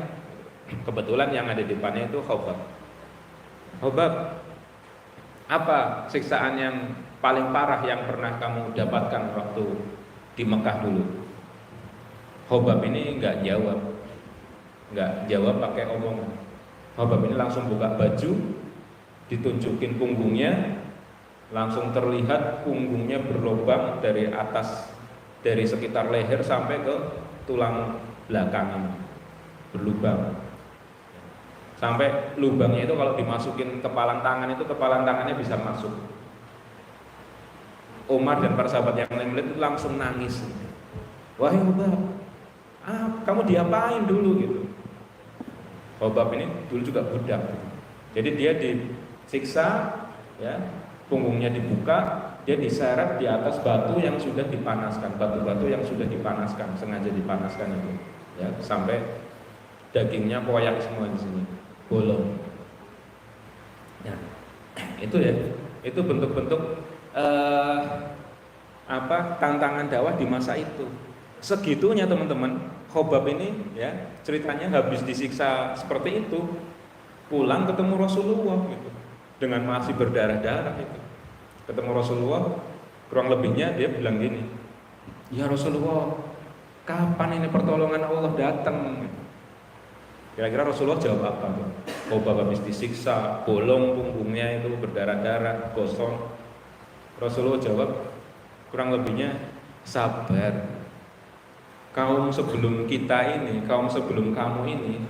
Kebetulan yang ada di depannya itu Khobab. Khobab, apa siksaan yang paling parah yang pernah kamu dapatkan waktu di Mekah dulu? Khobab ini nggak jawab pakai omongan. Khobab ini langsung buka baju, ditunjukin punggungnya, langsung terlihat punggungnya berlubang dari atas, dari sekitar leher sampai ke tulang belakang ini, berlubang. Sampai lubangnya itu kalau dimasukin kepalan tangan itu kepalan tangannya bisa masuk. Umar dan para sahabat yang lain melihat itu langsung nangis. Wahai Khobab, kamu diapain dulu gitu? Khobab ini dulu juga budak. Jadi dia disiksa, ya, punggungnya dibuka, dia diseret di atas batu yang sudah dipanaskan, batu-batu yang sudah dipanaskan, sengaja dipanaskan itu, ya, sampai dagingnya koyak semua di sini. Bolong. Ya, itu ya, itu bentuk-bentuk tantangan dakwah di masa itu. Segitunya teman-teman, Khobab ini ya ceritanya habis disiksa seperti itu, pulang ketemu Rasulullah gitu, dengan masih berdarah-darah itu. Ketemu Rasulullah, kurang lebihnya dia bilang gini, ya Rasulullah, kapan ini pertolongan Allah datang? Kira-kira Rasulullah jawab apa? Khobab habis disiksa, bolong punggungnya itu berdarah-darah, gosong. Rasulullah jawab kurang lebihnya, sabar. Kaum sebelum kita ini, kaum sebelum kamu ini,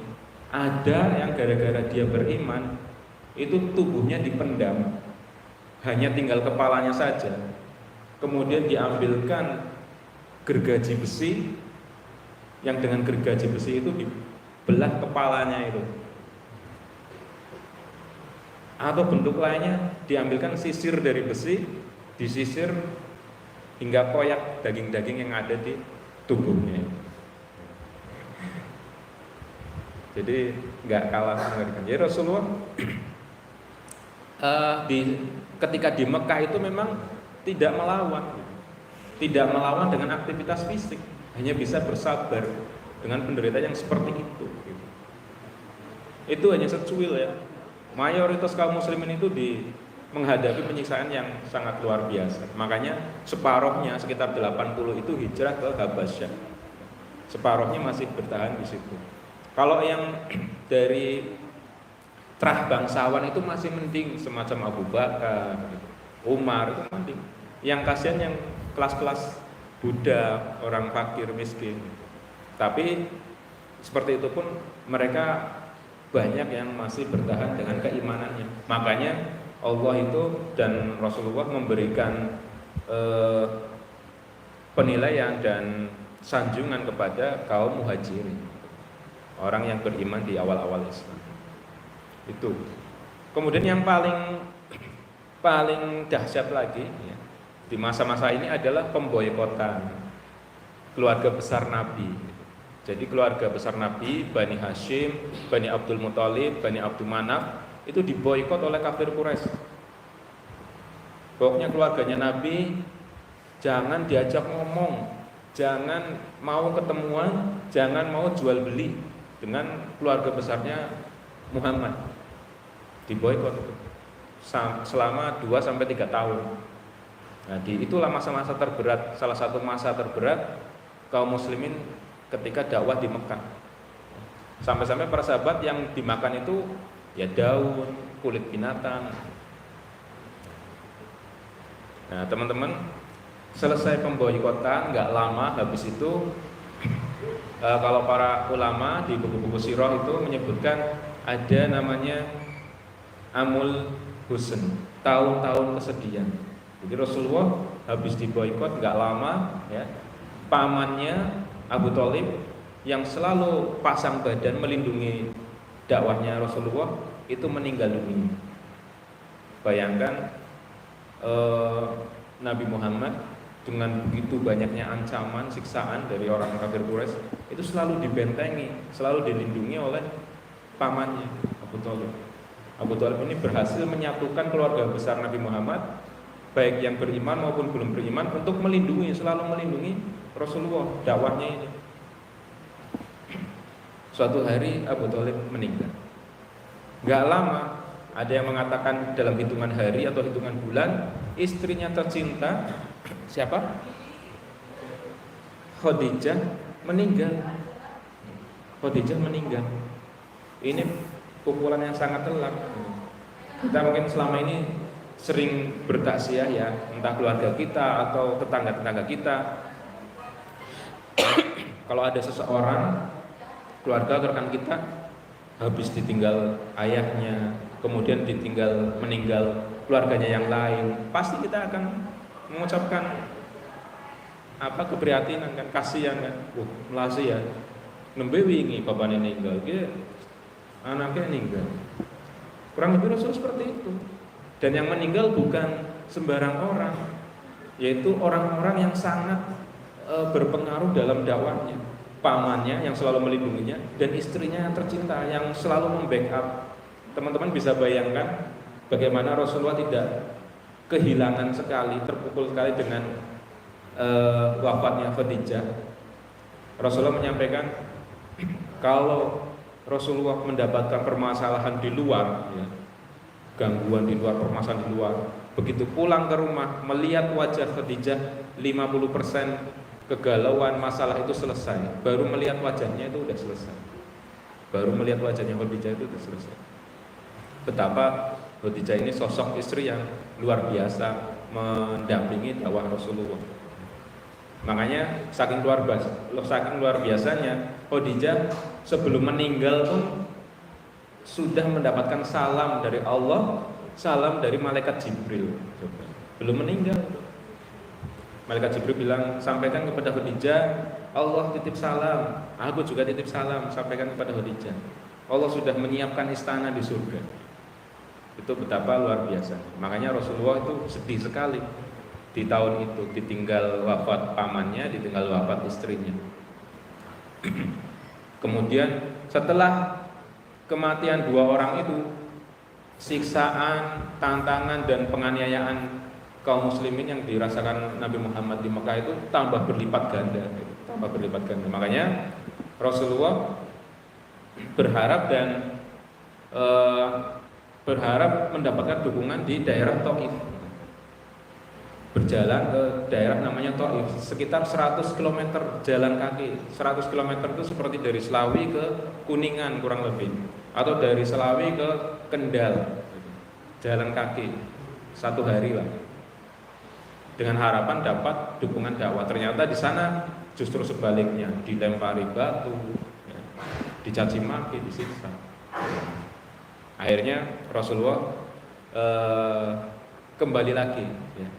ada yang gara-gara dia beriman itu tubuhnya dipendam, hanya tinggal kepalanya saja. Kemudian diambilkan gergaji besi, yang dengan gergaji besi itu belah kepalanya itu, atau bentuk lainnya diambilkan sisir dari besi, disisir hingga koyak daging-daging yang ada di tubuhnya. Jadi nggak kalah mengerikan. Jadi Rasulullah ketika di Mekah itu memang tidak melawan dengan aktivitas fisik, hanya bisa bersabar dengan penderitaan yang seperti itu. Itu hanya secuil ya. Mayoritas kaum muslimin itu menghadapi penyiksaan yang sangat luar biasa. Makanya separuhnya sekitar 80 itu hijrah ke Habasyah. Separuhnya masih bertahan di situ. Kalau yang dari terah bangsawan itu masih mending, semacam Abu Bakar, Umar itu mending. Yang kasihan yang kelas-kelas budak, orang fakir, miskin. Tapi seperti itu pun mereka banyak yang masih bertahan dengan keimanannya. Makanya Allah itu dan Rasulullah memberikan penilaian dan sanjungan kepada kaum muhajirin, orang yang beriman di awal-awal Islam. Itu. Kemudian yang paling dahsyat lagi ya, di masa-masa ini adalah pemboikotan keluarga besar Nabi. Jadi keluarga besar Nabi, Bani Hashim, Bani Abdul Muthalib, Bani Abdul Manaf itu diboikot oleh kafir Quraisy. Pokoknya keluarganya Nabi jangan diajak ngomong, jangan mau ketemuan, jangan mau jual beli dengan keluarga besarnya Muhammad. Diboikot selama 2-3 tahun. Nah, itulah masa-masa terberat, salah satu masa terberat kaum muslimin ketika dakwah di Mekah. Sampai-sampai para sahabat yang dimakan itu ya daun, kulit binatang. Nah, teman-teman, selesai pemboikotan nggak lama habis itu kalau para ulama di buku-buku sirah itu menyebutkan ada namanya Amul Husn, tahun-tahun kesedihan. Jadi Rasulullah habis diboikot nggak lama ya, pamannya Abu Thalib yang selalu pasang badan melindungi dakwahnya Rasulullah itu meninggal dunia. Bayangkan Nabi Muhammad dengan begitu banyaknya ancaman, siksaan dari orang kafir Quraisy itu selalu dibentengi, selalu dilindungi oleh pamannya Abu Thalib. Abu Thalib ini berhasil menyatukan keluarga besar Nabi Muhammad baik yang beriman maupun belum beriman, untuk melindungi, selalu melindungi Rasulullah, dakwahnya ini. Suatu hari Abu Thalib meninggal. Gak lama, ada yang mengatakan dalam hitungan hari atau hitungan bulan, istrinya tercinta, siapa? Khadijah meninggal. Khadijah meninggal. Ini pukulan yang sangat telak. Kita mungkin selama ini sering bertaksiah ya, entah keluarga kita atau tetangga-tetangga kita. Kalau ada seseorang, keluarga rekan kita habis ditinggal ayahnya, kemudian ditinggal meninggal keluarganya yang lain, pasti kita akan mengucapkan keprihatinan kan, kasihan kan. Melasi ya. Nembe wingi bapaknya meninggal, anaknya meninggal. Kurang lebih Rasul seperti itu. Dan yang meninggal bukan sembarang orang, yaitu orang-orang yang sangat berpengaruh dalam dakwahnya. Pamannya yang selalu melindunginya, dan istrinya yang tercinta yang selalu membackup. Teman-teman bisa bayangkan bagaimana Rasulullah tidak kehilangan sekali, terpukul sekali dengan wafatnya Khadijah. Rasulullah menyampaikan, kalau Rasulullah mendapatkan permasalahan di luar, ya, gangguan di luar, permasalahan di luar, begitu pulang ke rumah melihat wajah Khadijah, 50% kegalauan masalah itu selesai. Baru melihat wajahnya itu udah selesai. Baru melihat wajahnya Khadijah itu udah selesai. Betapa Khadijah ini sosok istri yang luar biasa mendampingi dakwah Rasulullah. Makanya saking luar biasanya Khadijah sebelum meninggal pun sudah mendapatkan salam dari Allah, salam dari malaikat Jibril. Belum meninggal, malaikat Jibril bilang, sampaikan kepada Khadijah, Allah titip salam, aku juga titip salam, sampaikan kepada Khadijah, Allah sudah menyiapkan istana di surga. Itu betapa luar biasa. Makanya Rasulullah itu sedih sekali di tahun itu, ditinggal wafat pamannya, ditinggal wafat istrinya. Kemudian setelah kematian dua orang itu, siksaan, tantangan dan penganiayaan kaum muslimin yang dirasakan Nabi Muhammad di Mekah itu tambah berlipat ganda. Makanya Rasulullah berharap mendapatkan dukungan di daerah Taif. Berjalan ke daerah namanya Taif, sekitar 100 km jalan kaki. 100 km itu seperti dari Selawi ke Kuningan kurang lebih, atau dari Selawi ke Kendal, jalan kaki 1 hari lah, dengan harapan dapat dukungan dakwah. Ternyata di sana justru sebaliknya, dilempari batu, dicaci maki, disiksa. Akhirnya Rasulullah kembali lagi, ya,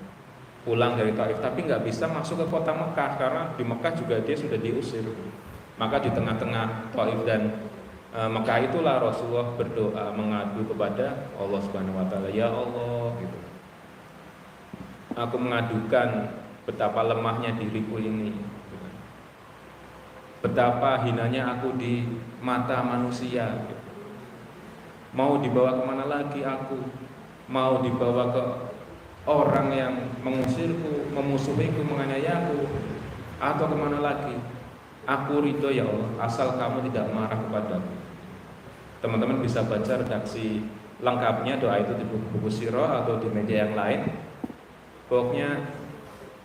pulang dari Taif, tapi nggak bisa masuk ke kota Mekah karena di Mekah juga dia sudah diusir. Maka di tengah-tengah Taif dan Mekah itulah Rasulullah berdoa, mengadu kepada Allah Subhanahu Wa Taala, ya Allah, gitu, aku mengadukan betapa lemahnya diriku ini, betapa hinanya aku di mata manusia. Mau dibawa kemana lagi aku? Mau dibawa ke orang yang mengusirku, memusuhiku, menganiayaku, atau kemana lagi? Aku ridho ya Allah, asal kamu tidak marah kepadaku. Teman-teman bisa baca redaksi lengkapnya doa itu di buku sirah atau di media yang lain. Pokoknya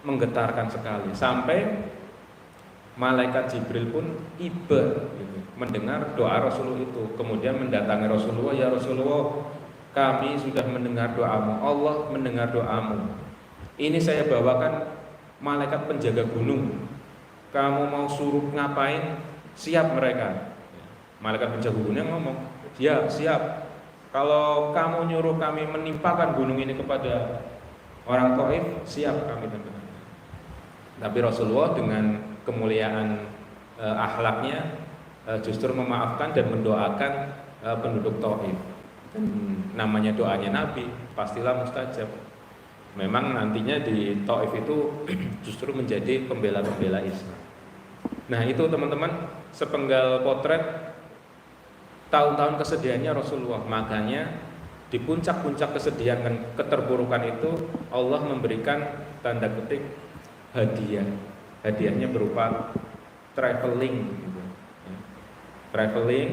menggetarkan sekali, sampai malaikat Jibril pun iba gitu, mendengar doa Rasulullah itu. Kemudian mendatangi Rasulullah, ya Rasulullah, kami sudah mendengar doamu, Allah mendengar doamu. Ini saya bawakan malaikat penjaga gunung. Kamu mau suruh ngapain? Siap mereka. Malaikat penjaga gunung ngomong, ya siap. Kalau kamu nyuruh kami menimpakan gunung ini kepada orang Taif, siap kami. Tapi Rasulullah dengan kemuliaan akhlaknya justru memaafkan dan mendoakan penduduk Taif. Namanya doanya Nabi, pastilah mustajab. Memang nantinya di Taif itu justru menjadi pembela-pembela Islam. Nah itu teman-teman sepenggal potret tahun-tahun kesedihannya Rasulullah. Makanya di puncak-puncak kesedihan dan keterpurukan itu Allah memberikan tanda petik hadiah. Hadiahnya berupa traveling gitu. Ya. Traveling,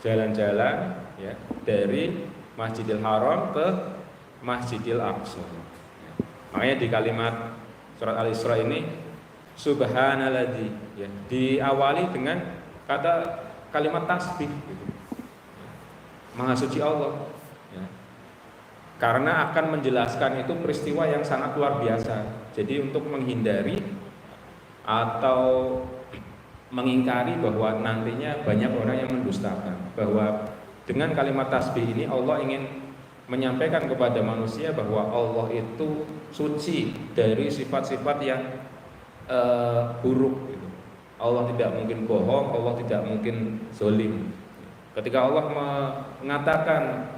jalan-jalan ya, dari Masjidil Haram ke Masjidil Aqsa. Ya. Makanya di kalimat surat Al-Isra ini subhanalladzi ya, diawali dengan kata kalimat tasbih gitu. Maha suci Allah ya. Karena akan menjelaskan itu peristiwa yang sangat luar biasa. Jadi untuk menghindari atau mengingkari bahwa nantinya banyak orang yang mendustakan, bahwa dengan kalimat tasbih ini Allah ingin menyampaikan kepada manusia bahwa Allah itu suci dari sifat-sifat yang buruk gitu. Allah tidak mungkin bohong, Allah tidak mungkin zalim. Ketika Allah mengatakan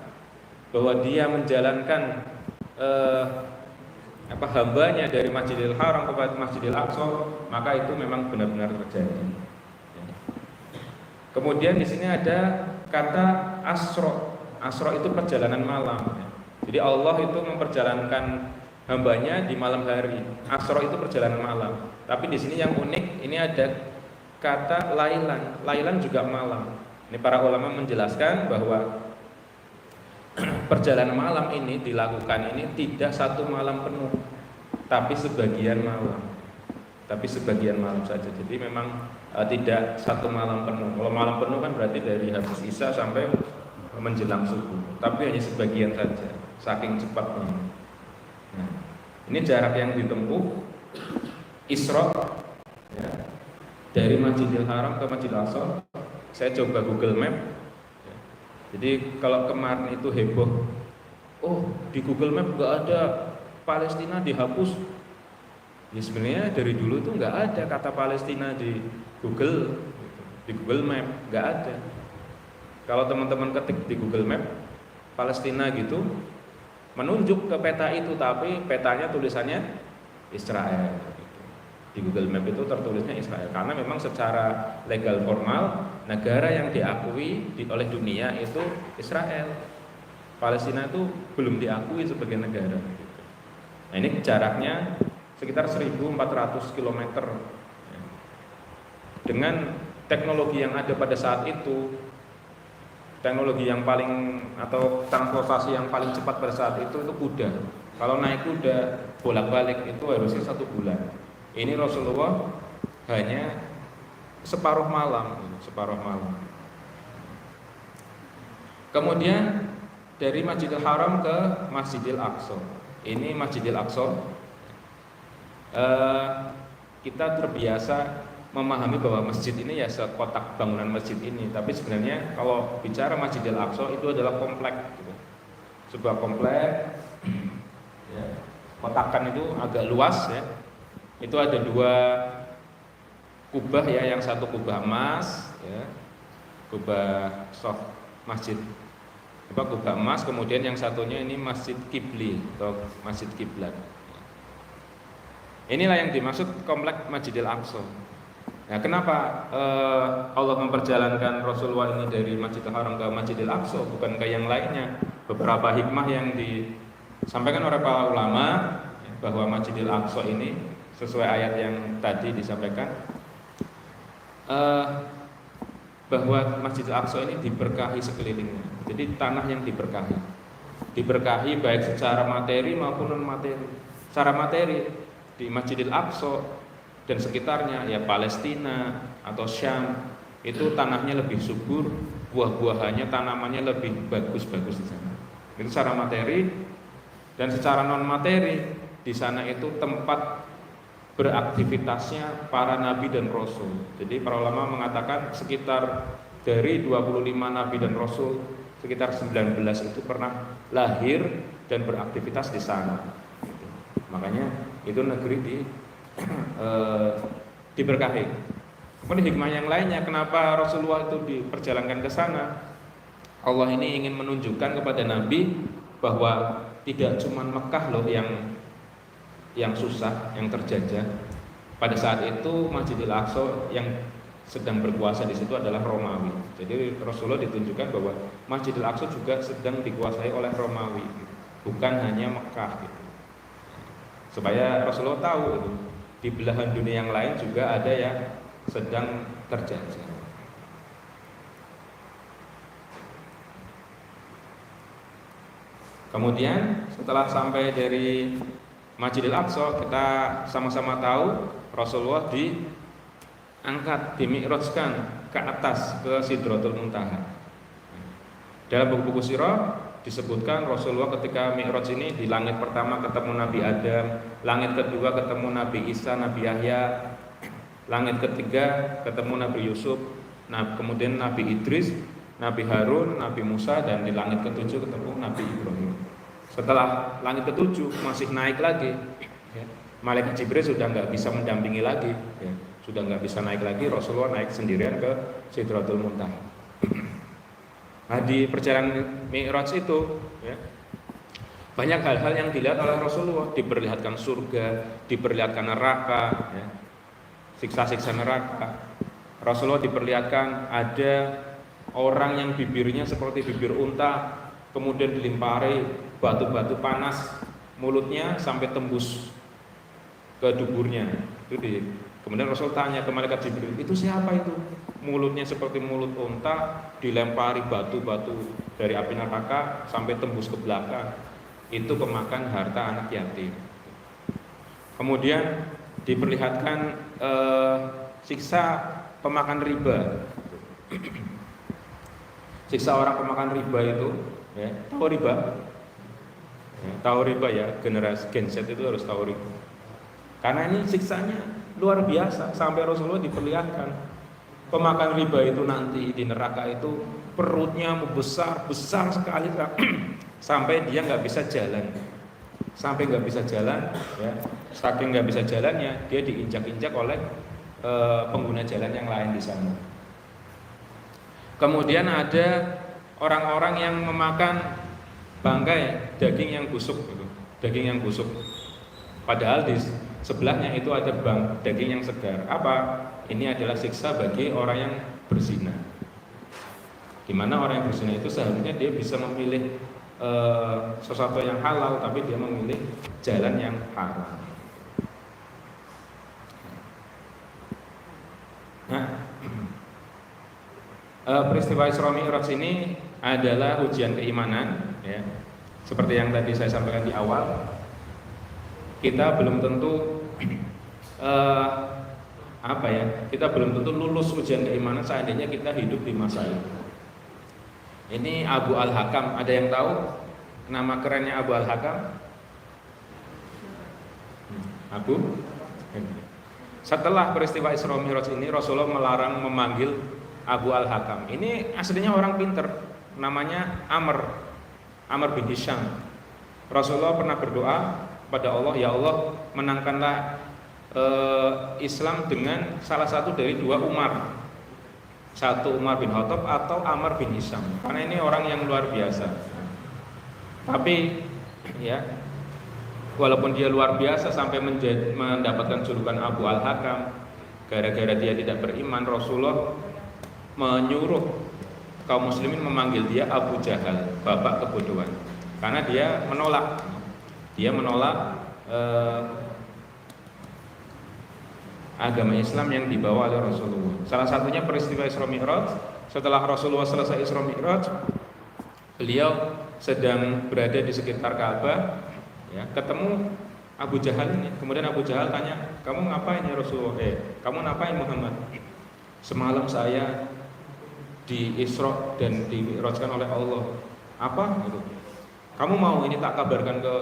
bahwa Dia menjalankan hambanya dari Masjidil Haram ke Masjidil Aqsa, maka itu memang benar-benar terjadi. Kemudian di sini ada kata asro. Asro itu perjalanan malam. Jadi Allah itu memperjalankan hambanya di malam hari. Asro itu perjalanan malam. Tapi di sini yang unik, ini ada kata lailan. Lailan juga malam. Ini para ulama menjelaskan bahwa perjalanan malam ini dilakukan ini tidak satu malam penuh, tapi sebagian malam. Tapi sebagian malam saja. Jadi memang tidak satu malam penuh. Kalau malam penuh kan berarti dari habis Isya sampai menjelang subuh. Tapi hanya sebagian saja, saking cepatnya. Nah, ini jarak yang ditempuh Isra ya, dari Masjidil Haram ke Masjidil Aqsa. Saya coba Google Map. Jadi kalau kemarin itu heboh, oh di Google Map nggak ada Palestina dihapus. Ya sebenarnya dari dulu tuh nggak ada kata Palestina di Google Map, nggak ada. Kalau teman-teman ketik di Google Map Palestina gitu, menunjuk ke peta itu, tapi petanya tulisannya Israel. Di Google Map itu tertulisnya Israel, karena memang secara legal formal negara yang diakui oleh dunia itu Israel. Palestina itu belum diakui sebagai negara. Nah ini jaraknya sekitar 1.400 km. Dengan teknologi yang ada pada saat itu, teknologi yang paling atau transportasi yang paling cepat pada saat itu kuda. Kalau naik kuda bolak-balik itu harusnya 1 bulan. Ini Rasulullah hanya separuh malam. Kemudian dari Masjidil Haram ke Masjidil Aqsa. Ini Masjidil Aqsa. Kita terbiasa memahami bahwa masjid ini ya sekotak bangunan masjid ini. Tapi sebenarnya kalau bicara Masjidil Aqsa itu adalah komplek. Gitu. Sebuah komplek. Ya, kotakan itu agak luas ya. Itu ada 2 kubah ya, yang satu kubah emas ya, kubah soft masjid kubah emas, kemudian yang satunya ini masjid kibli atau masjid kiblat. Inilah yang dimaksud komplek Masjidil Aqsa. Nah, kenapa Allah memperjalankan Rasulullah ini dari Masjidil Haram ke Masjidil Aqsa bukan ke yang lainnya? Beberapa hikmah yang disampaikan oleh para ulama bahwa Masjidil Aqsa ini sesuai ayat yang tadi disampaikan bahwa Masjidil Aqsa ini diberkahi sekelilingnya. Jadi tanah yang diberkahi baik secara materi maupun non materi. Secara materi di Masjidil Aqsa dan sekitarnya ya Palestina atau Syam itu tanahnya lebih subur, buah-buahannya, tanamannya lebih bagus-bagus di sana. Itu secara materi. Dan secara non materi di sana itu tempat beraktivitasnya para nabi dan rasul. Jadi para ulama mengatakan sekitar dari 25 nabi dan rasul, sekitar 19 itu pernah lahir dan beraktivitas di sana. Makanya itu negeri diberkahi. Kemudian hikmah yang lainnya kenapa Rasulullah itu diperjalankan ke sana? Allah ini ingin menunjukkan kepada Nabi bahwa tidak cuma Mekah loh yang susah, yang terjajah. Pada saat itu Masjidil Aqsa yang sedang berkuasa di situ adalah Romawi. Jadi Rasulullah ditunjukkan bahwa Masjidil Aqsa juga sedang dikuasai oleh Romawi, bukan hanya Mekah gitu. Supaya Rasulullah tahu gitu, di belahan dunia yang lain juga ada yang sedang terjajah. Kemudian setelah sampai dari Masjidil Aqsa, kita sama-sama tahu Rasulullah diangkat, dimi'rajkan ke atas ke Sidratul Muntaha. Dalam buku-buku sirah disebutkan Rasulullah ketika mi'raj ini di langit pertama ketemu Nabi Adam, langit kedua ketemu Nabi Isa, Nabi Yahya, langit ketiga ketemu Nabi Yusuf, kemudian Nabi Idris, Nabi Harun, Nabi Musa, dan di langit ketujuh ketemu Nabi Ibrahim. Setelah langit ketujuh masih naik lagi, ya. Malaikat Jibril sudah nggak bisa mendampingi lagi, ya. Sudah nggak bisa naik lagi, Rasulullah naik sendirian ke Sidratul Muntaha. Nah, di perjalanan Mi'raj itu, ya, banyak hal-hal yang dilihat oleh Rasulullah. Diperlihatkan surga, diperlihatkan neraka, ya, siksa-siksa neraka. Rasulullah diperlihatkan ada orang yang bibirnya seperti bibir unta, kemudian dilimpari batu-batu panas, mulutnya sampai tembus ke duburnya. Kemudian Rasul tanya ke malaikat Jibril, itu siapa itu? Mulutnya seperti mulut unta, dilempari batu-batu dari api neraka sampai tembus ke belakang. Itu pemakan harta anak yatim. Kemudian diperlihatkan siksa pemakan riba. Siksa orang pemakan riba itu, ya, tahu riba? Ya, tahu riba ya, generasi Gen Z itu harus tahu riba. Karena ini siksanya luar biasa, sampai Rasulullah diperlihatkan pemakan riba itu nanti di neraka itu perutnya besar sekali sampai dia nggak bisa jalan, ya. Saking nggak bisa jalannya, dia diinjak-injak oleh pengguna jalan yang lain di sana. Kemudian ada orang-orang yang memakan bangkai daging yang busuk, Padahal di sebelahnya itu ada daging yang segar. Apa? Ini adalah siksa bagi orang yang berzina. Di mana orang yang berzina itu seharusnya dia bisa memilih sesuatu yang halal, tapi dia memilih jalan yang haram. Nah, peristiwa Isra Mi'raj ini adalah ujian keimanan, ya. Seperti yang tadi saya sampaikan di awal, kita belum tentu kita belum tentu lulus ujian keimanan seandainya kita hidup di masa itu. Ini Abu Al-Hakam, ada yang tahu nama kerennya Abu Al-Hakam? Setelah peristiwa Isra Mi'raj ini, Rasulullah melarang memanggil Abu Al-Hakam. Ini aslinya orang pinter, namanya Amr bin Hisham. Rasulullah pernah berdoa pada Allah, ya Allah, menangkanlah Islam dengan salah satu dari dua Umar, satu Umar bin Khattab atau Amr bin Hisham, karena ini orang yang luar biasa. Tapi ya, walaupun dia luar biasa sampai mendapatkan julukan Abu Al-Hakam, gara-gara dia tidak beriman, Rasulullah menyuruh kaum muslimin memanggil dia Abu Jahal, bapak kebodohan, karena dia menolak agama Islam yang dibawa oleh Rasulullah. Salah satunya peristiwa Isra Mi'raj. Setelah Rasulullah selesai Isra Mi'raj, beliau sedang berada di sekitar Ka'bah, ya, ketemu Abu Jahal ini. Kemudian Abu Jahal tanya, kamu ngapain ya Rasulullah? Kamu ngapain Muhammad? Semalam saya di Isra dan di-Mi'rajkan oleh Allah. Apa? Gitu. Kamu mau ini tak kabarkan ke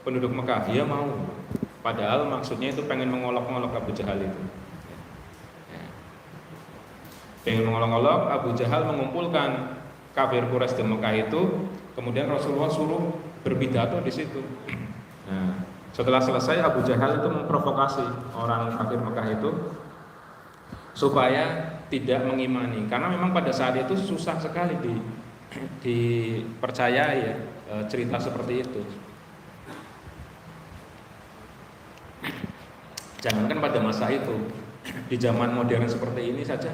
penduduk Mekah? Dia mau. Padahal maksudnya itu pengen mengolok-olok Abu Jahal itu. Pengen mengolok-olok Abu Jahal, mengumpulkan kafir Quraisy di Mekah itu. Kemudian Rasulullah suruh berpidato di situ. Nah, setelah selesai, Abu Jahal itu memprovokasi orang kafir Mekah itu supaya tidak mengimani, karena memang pada saat itu susah sekali dipercayai, ya, cerita seperti itu. Jangankan pada masa itu, di zaman modern seperti ini saja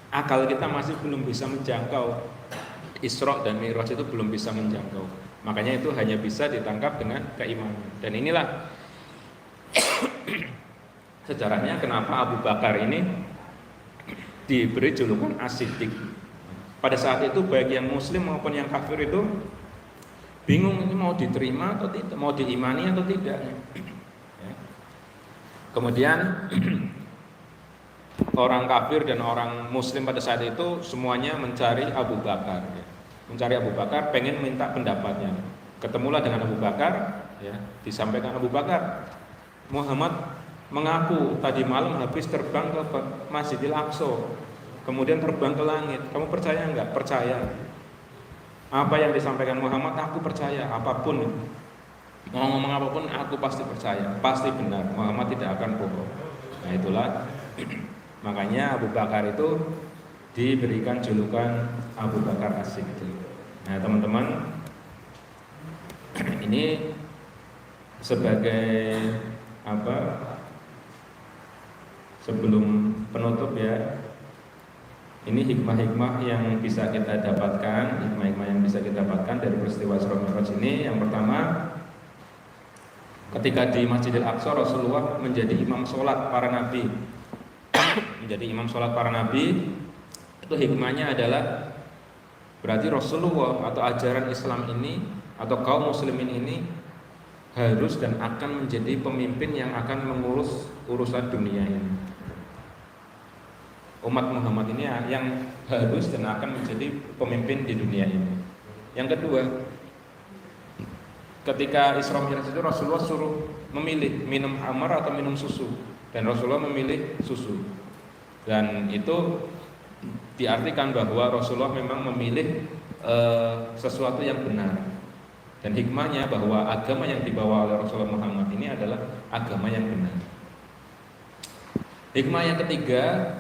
akal kita masih belum bisa menjangkau. Isra dan Mi'raj itu belum bisa menjangkau. Makanya itu hanya bisa ditangkap dengan keimanan. Dan inilah sejarahnya kenapa Abu Bakar ini diberi julukan As-Siddiq. Pada saat itu baik yang muslim maupun yang kafir itu bingung ini mau diterima atau tidak, mau diimani atau tidak. Ya. Kemudian orang kafir dan orang muslim pada saat itu semuanya mencari Abu Bakar. Ya. Mencari Abu Bakar, pengen minta pendapatnya. Ketemulah dengan Abu Bakar, ya, disampaikan Abu Bakar, Muhammad mengaku tadi malam habis terbang ke Masjidil Aqsa, kemudian terbang ke langit. Kamu percaya enggak? Percaya. Apa yang disampaikan Muhammad aku percaya, apapun. Mau ngomong apapun aku pasti percaya, pasti benar. Muhammad tidak akan bohong. Nah itulah makanya Abu Bakar itu diberikan julukan Abu Bakar As-Siddiq. Nah teman-teman, ini sebagai apa? Sebelum penutup ya, ini hikmah-hikmah yang bisa kita dapatkan, hikmah-hikmah yang bisa kita dapatkan dari peristiwa Isra Mi'raj ini. Yang pertama, ketika di Masjidil Aqsa Rasulullah menjadi imam sholat para nabi. Menjadi imam sholat para nabi itu hikmahnya adalah berarti Rasulullah atau ajaran Islam ini atau kaum muslimin ini harus dan akan menjadi pemimpin yang akan mengurus urusan dunia ini. Umat Muhammad ini yang harus dan akan menjadi pemimpin di dunia ini. Yang kedua, ketika Isra Mi'raj itu Rasulullah suruh memilih minum khamar atau minum susu, dan Rasulullah memilih susu. Dan itu diartikan bahwa Rasulullah memang memilih sesuatu yang benar. Dan hikmahnya bahwa agama yang dibawa oleh Rasulullah Muhammad ini adalah agama yang benar. Hikmah yang ketiga,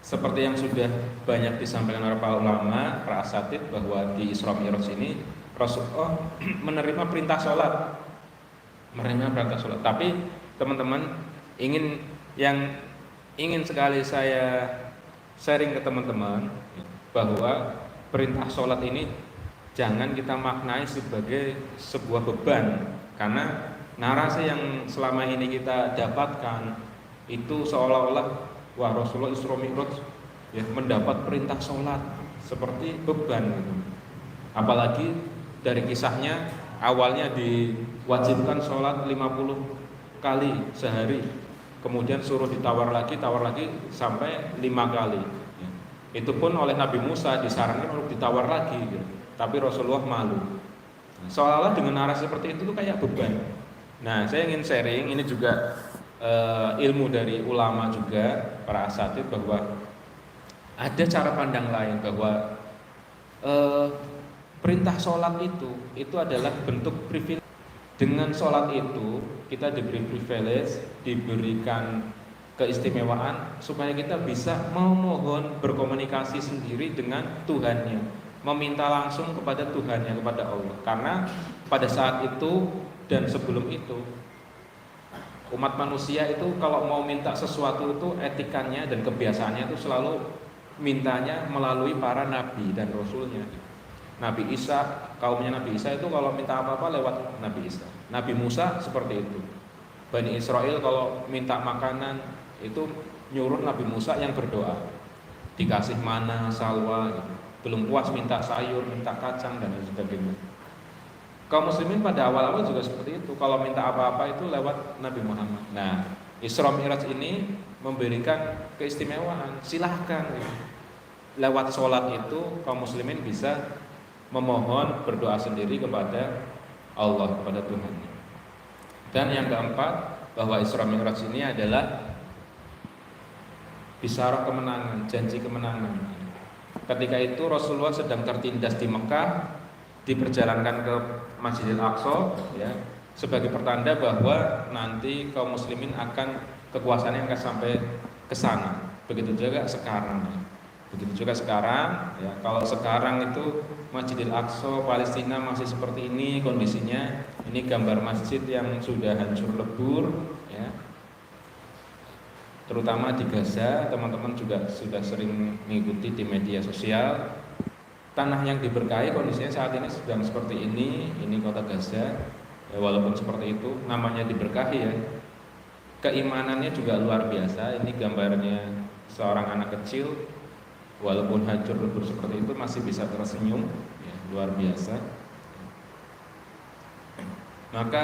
seperti yang sudah banyak disampaikan oleh para ulama, para asatidz, bahwa di Isra Mi'raj ini Rasulullah menerima perintah sholat, Tapi teman-teman ingin sekali saya sharing ke teman-teman bahwa perintah sholat ini jangan kita maknai sebagai sebuah beban, karena narasi yang selama ini kita dapatkan itu seolah-olah wah Rasulullah Isra Mi'raj ya mendapat perintah sholat seperti beban gitu. Apalagi dari kisahnya awalnya diwajibkan sholat 50 kali sehari, kemudian suruh tawar lagi sampai 5 kali. Itu pun oleh Nabi Musa disarankan untuk ditawar lagi gitu. Tapi Rasulullah malu. Seolah-olah dengan narasi seperti itu tuh kayak beban. Nah, saya ingin sharing ini juga ilmu dari ulama juga, para asatidz, bahwa ada cara pandang lain bahwa perintah sholat itu adalah bentuk privilege. Dengan sholat itu kita diberi privilege, diberikan keistimewaan supaya kita bisa memohon, berkomunikasi sendiri dengan Tuhannya, meminta langsung kepada Tuhannya, kepada Allah. Karena pada saat itu dan sebelum itu umat manusia itu kalau mau minta sesuatu itu etikanya dan kebiasaannya itu selalu mintanya melalui para nabi dan rasulnya. Nabi Isa, kaumnya Nabi Isa itu kalau minta apa-apa lewat Nabi Isa. Nabi Musa seperti itu. Bani Israel kalau minta makanan itu nyuruh Nabi Musa yang berdoa, dikasih mana, salwa gitu. Belum puas minta sayur, minta kacang dan lain sebagainya. Kaum muslimin pada awal-awal juga seperti itu. Kalau minta apa-apa itu lewat Nabi Muhammad. Nah, Isra Mi'raj ini memberikan keistimewaan. Silahkan gitu. Lewat sholat itu kaum muslimin bisa memohon, berdoa sendiri kepada Allah, kepada Tuhan. Dan yang keempat, bahwa Isra Mi'raj ini adalah bisyarah kemenangan, janji kemenangan. Ketika itu Rasulullah sedang tertindas di Mekah, diperjalankan ke Masjidil Aqsa ya, sebagai pertanda bahwa nanti kaum muslimin akan kekuasaannya akan sampai ke sana. Begitu juga sekarang. Ya, kalau sekarang itu Masjidil Aqsa Palestina masih seperti ini kondisinya. Ini gambar masjid yang sudah hancur lebur ya. terutama di Gaza. Teman-teman juga sudah sering mengikuti di media sosial. Tanah yang diberkahi kondisinya saat ini sedang seperti ini kota Gaza. Ya, walaupun seperti itu, namanya diberkahi ya. Keimanannya juga luar biasa. Ini gambarnya seorang anak kecil, walaupun hancur lebur seperti itu masih bisa tersenyum, ya, luar biasa. Maka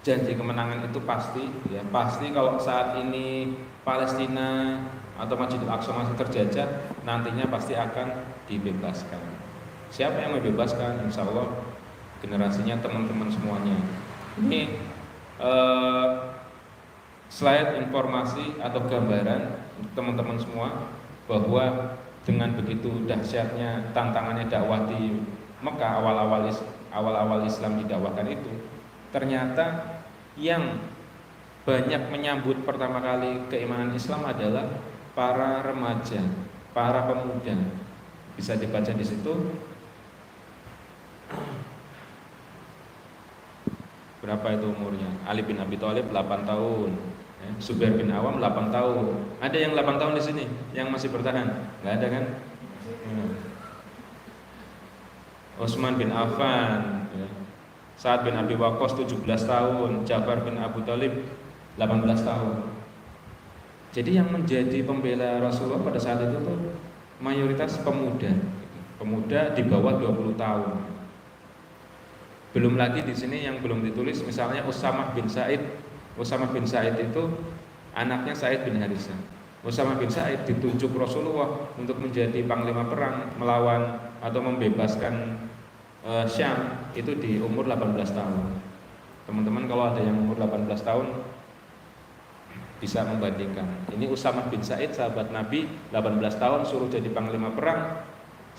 janji kemenangan itu pasti, ya pasti. Kalau saat ini Palestina atau Masjidil Aqsa masih terjajah, nantinya pasti akan dibebaskan. Siapa yang membebaskan? Insya Allah generasinya teman-teman semuanya. Ini slide informasi atau gambaran teman-teman semua bahwa dengan begitu dahsyatnya tantangannya dakwah di Mekah awal-awal Islam didakwahkan itu, ternyata yang banyak menyambut pertama kali keimanan Islam adalah para remaja, para pemuda. Bisa dibaca di situ. Berapa itu umurnya? Ali bin Abi Thalib 8 tahun, ya, Zubair bin Awam 8 tahun. Ada yang 8 tahun di sini yang masih bertahan? Nggak ada kan? Utsman bin Affan, ya. Sa'ad bin Abi Waqqas 17 tahun, Ja'far bin Abu Thalib 18 tahun. Jadi yang menjadi pembela Rasulullah pada saat itu tuh mayoritas pemuda di bawah 20 tahun. Belum lagi di sini yang belum ditulis, misalnya Usamah bin Said. Usamah bin Said itu anaknya Said bin Harithah. Usamah bin Said ditunjuk Rasulullah untuk menjadi panglima perang melawan atau membebaskan Syam itu di umur 18 tahun. Teman-teman kalau ada yang umur 18 tahun bisa membandingkan. Ini Usamah bin Said, sahabat Nabi, 18 tahun suruh jadi panglima perang.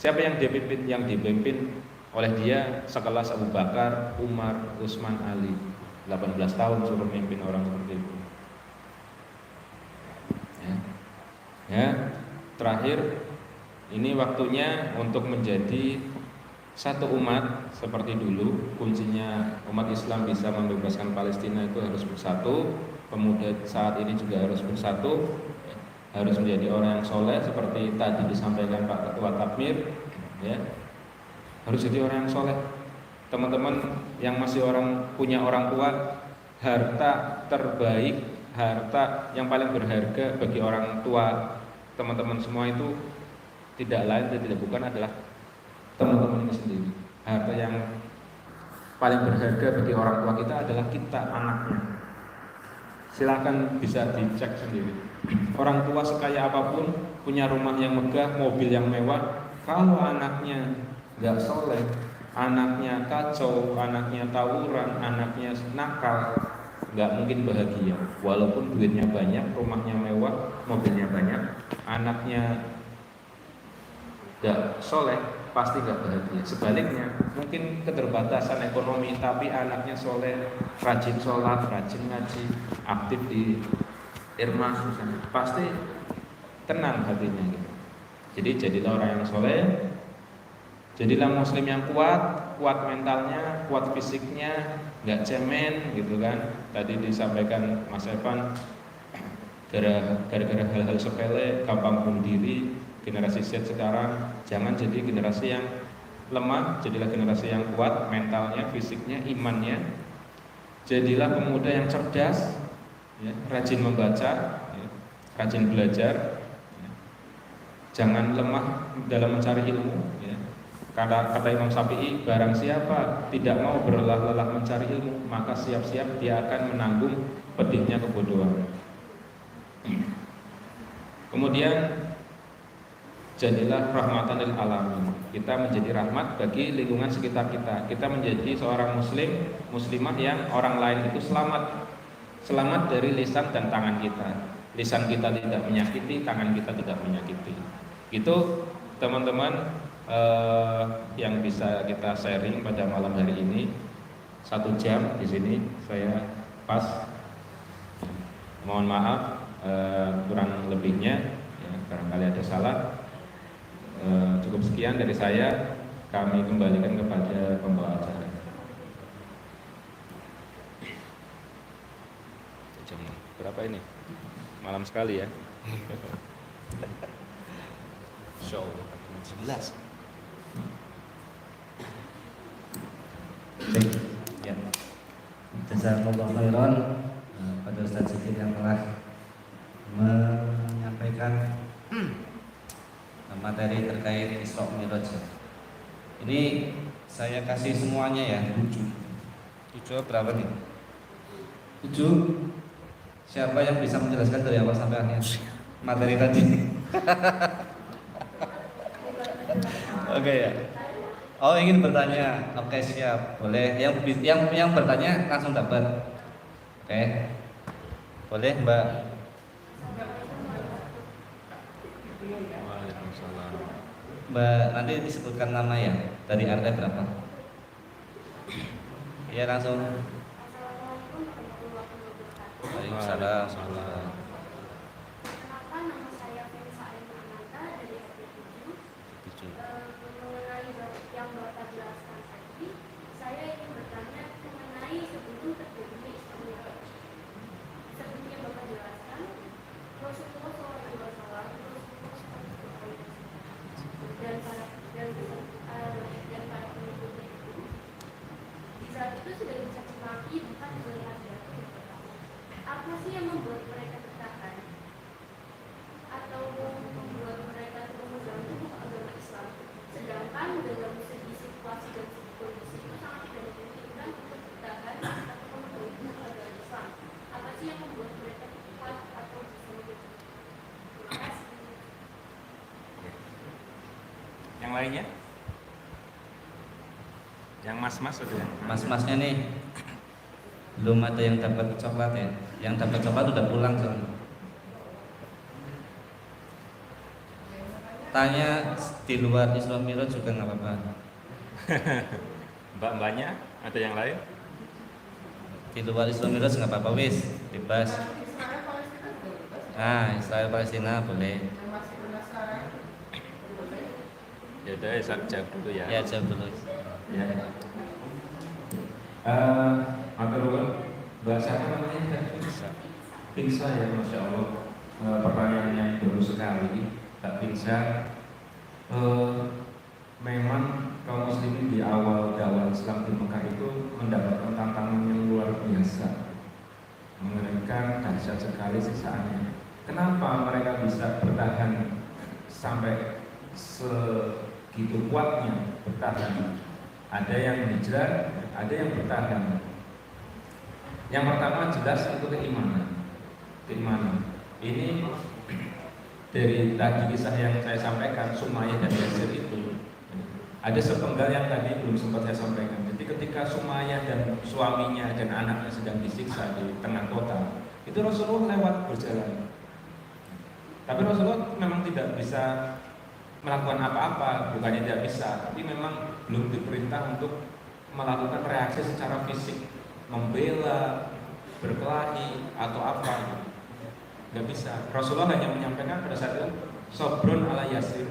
Siapa yang dipimpin? Yang dipimpin oleh dia sekelas Abu Bakar, Umar, Utsman, Ali. 18 tahun suruh memimpin orang seperti itu. Ya, terakhir ini waktunya untuk menjadi satu umat seperti dulu. Kuncinya umat Islam bisa membebaskan Palestina itu harus bersatu. Pemuda saat ini juga harus bersatu, harus menjadi orang yang soleh seperti tadi disampaikan Pak Ketua Takmir, ya. Harus jadi orang yang soleh. Teman-teman yang masih punya orang tua, harta terbaik, harta yang paling berharga bagi orang tua teman-teman semua itu tidak lain dan tidak bukan adalah teman-teman ini sendiri. Harta yang paling berharga bagi orang tua kita adalah kita, anaknya. Silakan bisa dicek sendiri. Orang tua sekaya apapun, punya rumah yang megah, mobil yang mewah, kalau anaknya nggak soleh, anaknya kacau, anaknya tawuran, anaknya nakal, nggak mungkin bahagia. Walaupun duitnya banyak, rumahnya mewah, mobilnya banyak, anaknya nggak soleh, pasti nggak bahagia. Sebaliknya, mungkin keterbatasan ekonomi, tapi anaknya soleh, rajin sholat, rajin ngaji, aktif di Irmas misalnya, pasti tenang hatinya gitu. Jadi jadilah orang yang soleh, jadilah muslim yang kuat mentalnya, kuat fisiknya, nggak cemen gitu kan. Tadi disampaikan Mas Evan, gara-gara hal-hal sepele gampang bunuh diri. Generasi Z sekarang jangan jadi generasi yang lemah, jadilah generasi yang kuat mentalnya, fisiknya, imannya. Jadilah pemuda yang cerdas, ya, rajin membaca, ya, rajin belajar, ya. Jangan lemah dalam mencari ilmu, ya. Kata Imam Syafi'i, barang siapa tidak mau berlelah-lelah mencari ilmu, maka siap-siap dia akan menanggung pedihnya kebodohan. Kemudian jadilah rahmatan lil alamin. Kita menjadi rahmat bagi lingkungan sekitar kita. Kita menjadi seorang muslimah yang orang lain itu selamat dari lisan dan tangan kita. Lisan kita tidak menyakiti, tangan kita tidak menyakiti. Itu teman-teman yang bisa kita sharing pada malam hari ini. 1 jam di sini saya pas. Mohon maaf kurang lebihnya, ya, barangkali ada salah. Cukup sekian dari saya. Kami kembalikan kepada pembawa acara. berapa ini? Malam sekali ya. Show 11. Baik, ya. Jazakallahu khairan pada Ustaz Siddiq yang telah menyampaikan materi terkait Isra Mi'raj. Ini saya kasih semuanya ya, 7 berapa nih? 7. Siapa yang bisa menjelaskan dari awal sampai akhir materi tadi? Oke ya. Oh, ingin bertanya. Oke, siap. Boleh. Yang bertanya langsung dapat. Oke. Boleh, Mbak. Waalaikumsalam. Mbak, nanti disebutkan nama ya. Dari RT berapa? Iya, langsung. Waalaikumsalam. Kenapa nama saya Fensa Ainamata dari RT7? Mengenai yang Bapak jelaskan tadi, saya ingin bertanya mengenai sebelum terjadinya Isra Mi'raj. Seperti yang Bapak jelaskan, Rasulullah SAW dan para pengikutnya itu di saat itu sudah dicaci maki bukan melihat jatuh. Apa sih yang membuat mereka bertahan atau membuat mereka terus mengganggu agama Islam? Sedangkan dalam segi situasi dan segi kondisi itu sangat tidak memungkinkan untuk bertahan atau mengganggu agama Islam. Apa sih yang membuat mereka kuat atau bisa mengganggu? Terima kasih. Yang lainnya? Yang mas-mas ada yang? Mas-masnya nih belum ada yang dapat coklat ya. Yang dapat coklat udah pulang soalnya. Tanya di luar Isra Mi'raj juga nggak apa-apa. Mbak-mbaknya ada yang lain? Di luar Isra Mi'raj nggak apa-apa, wis bebas. Nah, Israel Palestina boleh. Ya udah, saya jawab dulu ya. Ya, jawab dulu. Ya. Mbak siapa namanya? Pingsa ya, Masya Allah. Pertanyaan yang baru sekali. Tak Pingsa. Memang kaum muslimin di awal dakwah Islam di Mekah itu mendapatkan tantangan yang luar biasa, mengerikan, dahsyat sekali siksaannya. Kenapa mereka bisa bertahan sampai segitu kuatnya bertahan? Ada yang hijrah, ada yang bertahan. Yang pertama jelas itu keimanan. Ini dari tadi kisah yang saya sampaikan, Sumayyah dan Yasir itu ada sepenggal yang tadi belum sempat saya sampaikan. Jadi ketika Sumayyah dan suaminya dan anaknya sedang disiksa di tengah kota, itu Rasulullah lewat berjalan. Tapi Rasulullah memang tidak bisa melakukan apa-apa, bukannya tidak bisa, tapi memang belum diperintah untuk melakukan reaksi secara fisik, membela, berkelahi atau apa. Nggak bisa. Rasulullah hanya menyampaikan pada saat itu, Sobrun ala Yasir,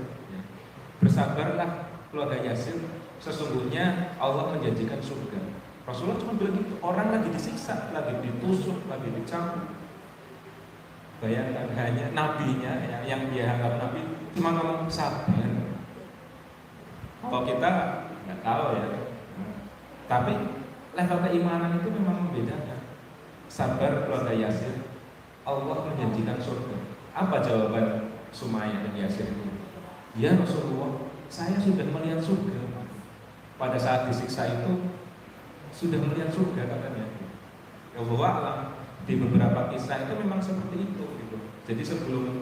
bersabarlah keluarga Yasir, sesungguhnya Allah menjanjikan surga. Rasulullah cuma bilang gitu. Orang lagi disiksa, lagi ditusuk, lagi dicambuk. Bayangkan hanya nabinya yang dia anggap nabi cuma ngomong sabar. Kalau kita nggak tahu ya. Tapi level keimanan itu memang membedakan. Sabar keluarga Yasir, Allah menjanjikan surga. Apa jawaban Sumayyah dan Yasir itu? Ya Rasulullah, saya sudah melihat surga. Pada saat disiksa itu sudah melihat surga katanya. Ya Allah, di beberapa kisah itu memang seperti itu gitu. Jadi sebelum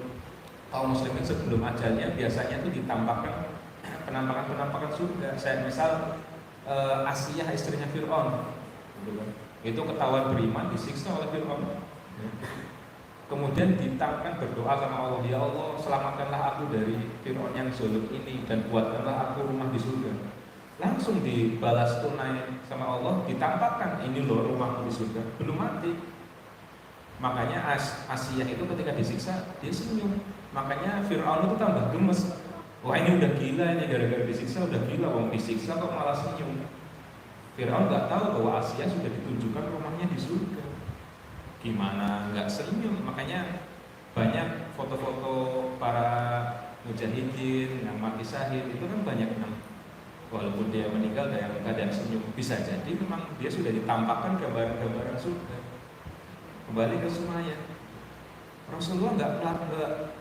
kaum muslimin sebelum ajalnya biasanya itu ditampakkan penampakan surga. Saya misal Asiyah istrinya Fir'aun gitu kan. Itu ketahuan beriman disiksa oleh Fir'aun. Kemudian ditampakkan berdoa sama Allah, ya Allah selamatkanlah aku dari Fir'aun yang zalim ini dan buatkanlah aku rumah di surga. Langsung dibalas tunai sama Allah, ditampakkan ini loh rumahku di surga, belum mati. Makanya Asiyah itu ketika disiksa dia senyum. Makanya Fir'aun itu tambah gemes. Wah ini udah gila, ini gara-gara disiksa udah gila, wong disiksa kok malah senyum. Fir'aun nggak tahu bahwa Asiyah sudah ditunjukkan rumahnya di surga. gimana nggak senyum. Makanya banyak foto-foto para mujahidin yang mati syahid itu kan banyak yang walaupun dia meninggal dalam keadaan senyum, bisa jadi memang dia sudah ditampakkan gambaran-gambaran surga. Kembali ke Sumayyah, Rasulullah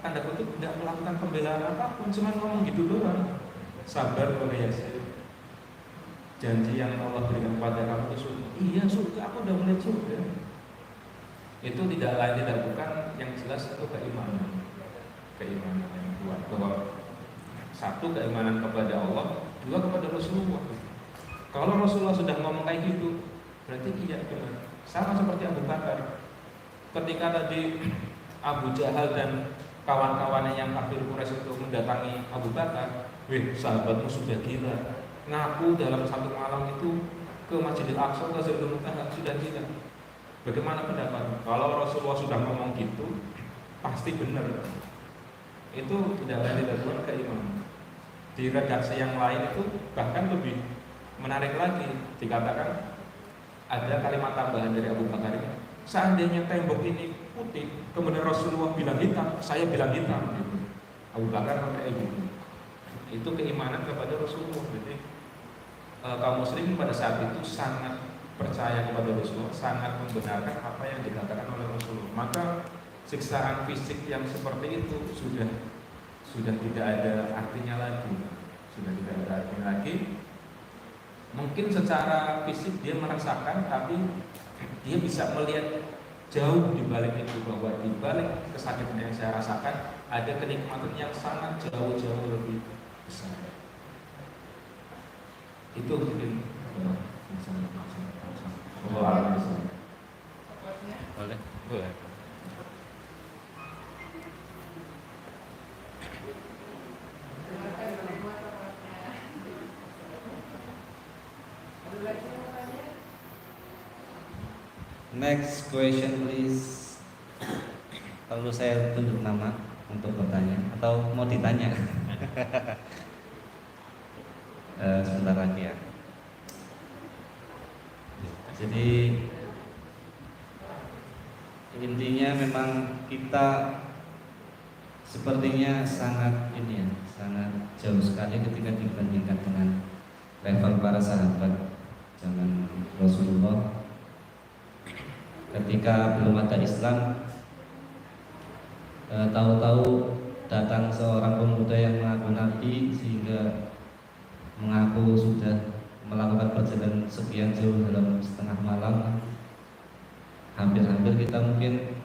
tanda kutip nggak melakukan pembelaan apapun, cuma ngomong gitu doang. Sabar oleh Yasir, janji yang Allah berikan kepada kamu itu surga. Iya surga, aku udah melihat surga. Itu tidak lain tidak bukan, yang jelas itu keimanan yang kuat, bahwa satu keimanan kepada Allah, dua kepada Rasulullah. Kalau Rasulullah sudah ngomong kayak gitu, berarti iya benar. Sama seperti Abu Bakar, ketika tadi Abu Jahal dan kawan-kawannya yang kafir Quraisy itu mendatangi Abu Bakar, sahabatmu sudah gila, ngaku dalam satu malam itu ke Masjidil Aqsa, ke Sidratul Muntaha, sudah gila. Bagaimana pendapat? Kalau Rasulullah sudah ngomong gitu, pasti benar. Itu tidak lain tidak bukan keimanan. Di redaksi yang lain itu bahkan lebih menarik lagi, dikatakan ada kalimat tambahan dari Abu Bakar ini. Seandainya tembok ini putih, kemudian Rasulullah bilang hitam, saya bilang hitam. Gitu. Abu Bakar sampai gitu. Itu keimanan kepada Rasulullah. Jadi kaum muslim pada saat itu sangat percaya kepada Rasulullah, sangat membenarkan apa yang dikatakan oleh Rasulullah. Maka siksaan fisik yang seperti itu sudah tidak ada artinya lagi. Sudah tidak ada artinya lagi. Mungkin secara fisik dia merasakan, tapi dia bisa melihat jauh di balik itu, bahwa di balik kesakitan yang saya rasakan ada kenikmatan yang sangat jauh-jauh lebih besar. Itu mungkin boleh. Next question please. Perlu saya tunjuk nama untuk bertanya atau mau ditanya? Sebentar lagi ya. Jadi intinya memang kita sepertinya sangat sangat jauh sekali ketika dibandingkan dengan level para sahabat zaman Rasulullah. Ketika belum ada Islam, tahu-tahu datang seorang pemuda yang mengaku nabi sehingga mengaku sudah melakukan perjalanan sekian jauh dalam setengah malam. Hampir-hampir kita mungkin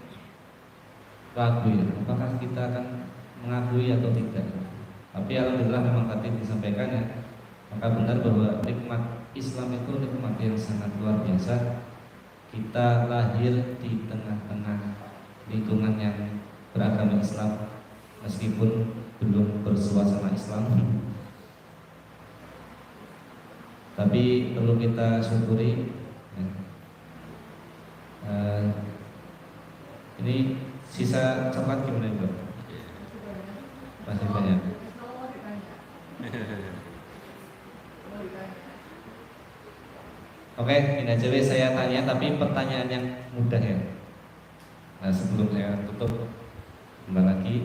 ragu ya, apakah kita akan mengakui atau tidak. Tapi alhamdulillah memang tadi disampaikan ya, maka benar bahwa nikmat Islam itu nikmat yang sangat luar biasa. Kita lahir di tengah-tengah lingkungan yang beragama Islam, meskipun belum bersuasana Islam, tapi perlu kita syukuri ya. Ini sisa coklat gimana Mbak? Masih banyak. Oke, ini aja saya tanya, tapi pertanyaan yang mudah ya. Nah, sebelum saya tutup, kembali lagi,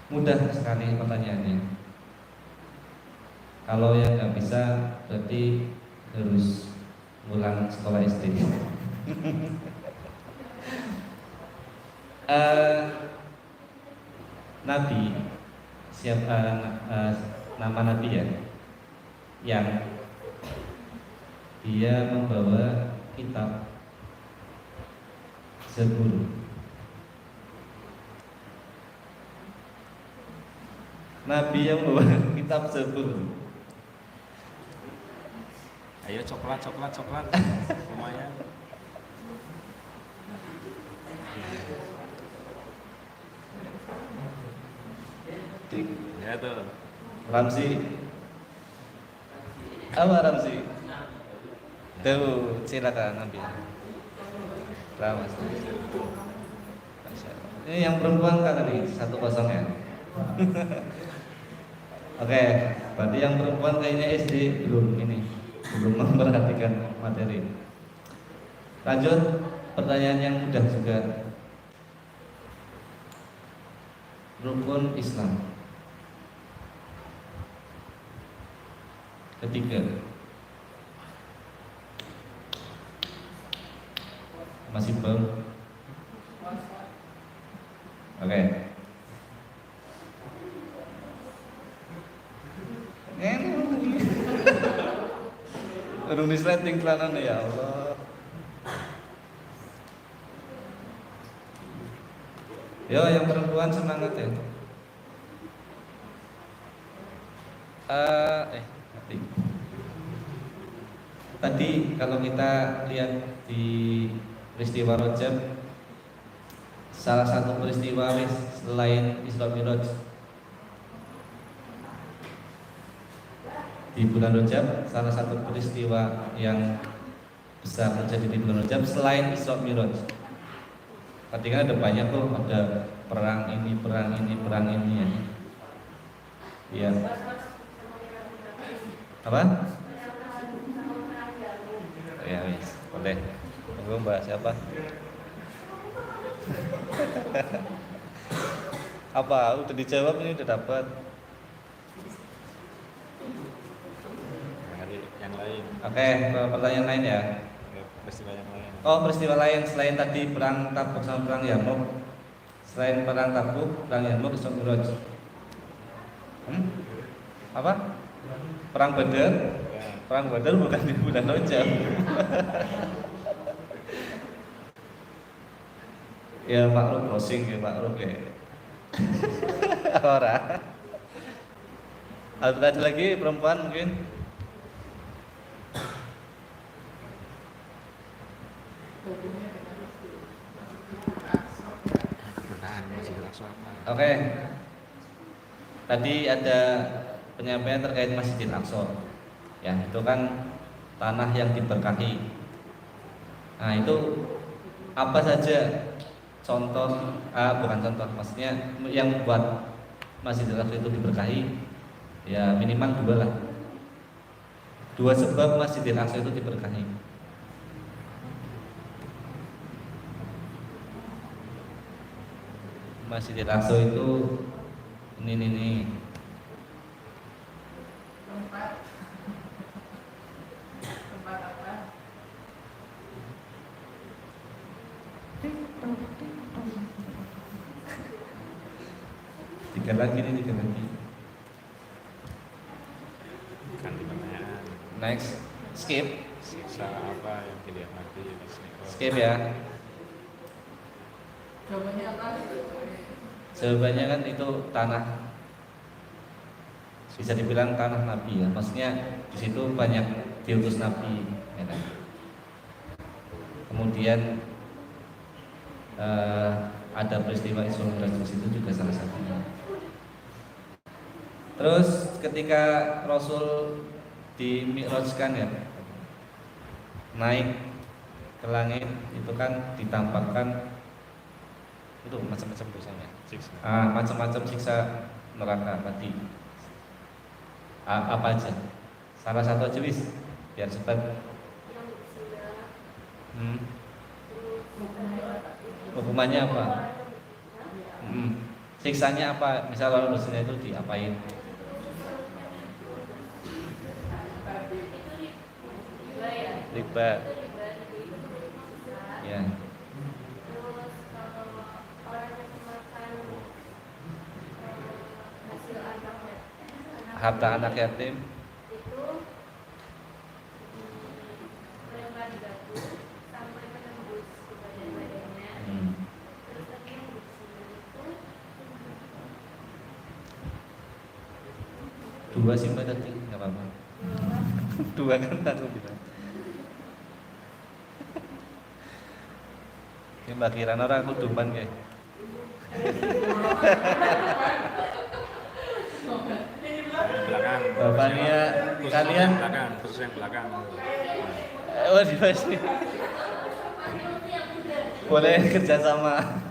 mudah sekali pertanyaannya. Kalau yang nggak bisa, berarti harus ulang sekolah SD. Nabi, siapa nama Nabi ya, yang dia membawa kitab Zabur. Nabi yang membawa kitab Zabur. Ayo coklat lumayan. Ya tuh. Ramzi. Apa Ramzi? Tuh, silakan ambil. Ramas. Ini yang perempuan kan tadi 1-0 ya. Oke, berarti yang perempuan kayaknya SD belum memperhatikan materi. Lanjut, Pertanyaan yang mudah juga. Rukun Islam ketiga. Masih belum? Oke. Urung disleting kelanan ya Allah. Yo, yang perempuan semangat ya. Nanti. Tadi kalau kita lihat di peristiwa Rajab, salah satu peristiwa selain Isra Mi'raj di bulan Rajab, salah satu peristiwa yang besar terjadi di bulan Rajab selain Isra Mi'raj. Tadi kan ada banyak tuh, ada perang ini, perang ini, perang ini ya. Iya. Apa? Ya wis, boleh. Tunggu Mbak siapa? Apa? Udah dijawab ini udah dapat. Yang lain. Oke, pertanyaan lain ya. Peristiwa yang lain. Oh, peristiwa lain selain tadi perang Tabuk sama perang Yarmouk. Selain perang Tabuk, perang Yarmouk, Isra Mi'raj. Apa? Perang Badar? Perang Badar bukan di bulan Rajab. Ya maklum browsing ya maklum ya. Ora. Ada lagi perempuan mungkin? Oke. Tadi ada penyampaian terkait Masjidil Aqsa. Ya, itu kan tanah yang diberkahi. Nah, itu apa saja contoh, bukan contoh, maksudnya yang membuat Masjidil Aqsa itu diberkahi? Ya, minimal 2 lah. 2 sebab Masjidil Aqsa itu diberkahi. Masjidil Aqsa itu ini. Tempat apa? Tiga lagi. Ganti pertanyaan. Next, skip Siksa apa yang dilihat Nabi di sini? skip ya. Jawabannya apa? Jawabannya kan itu tanah, bisa dibilang tanah Nabi ya. Maksudnya di situ banyak diutus Nabi, ya kan? Kemudian ada peristiwa Isra Mi'raj di situ juga salah satunya. Terus ketika Rasul dimi'rajkan ya, naik ke langit, itu kan ditampakkan itu macam-macam dosanya. Macam-macam siksa neraka tadi. Apa aja? Salah satu aja wis, biar cepat. Hukumannya apa? Siksanya apa? Misal orang dosanya itu diapain? Riba. Ya. Harta anak yatim itu melempar di batu sampai menembus ke badannya. Terus tapi yang di sini itu 2 sih Mbak tadi, nggak apa-apa. 2 kan aku bilang. Ini Mbak Kirana orang kuduman kayak. Belakang. Bapaknya kalian Belakang, terus yang belakang. oh di sini. Boleh kerjasama.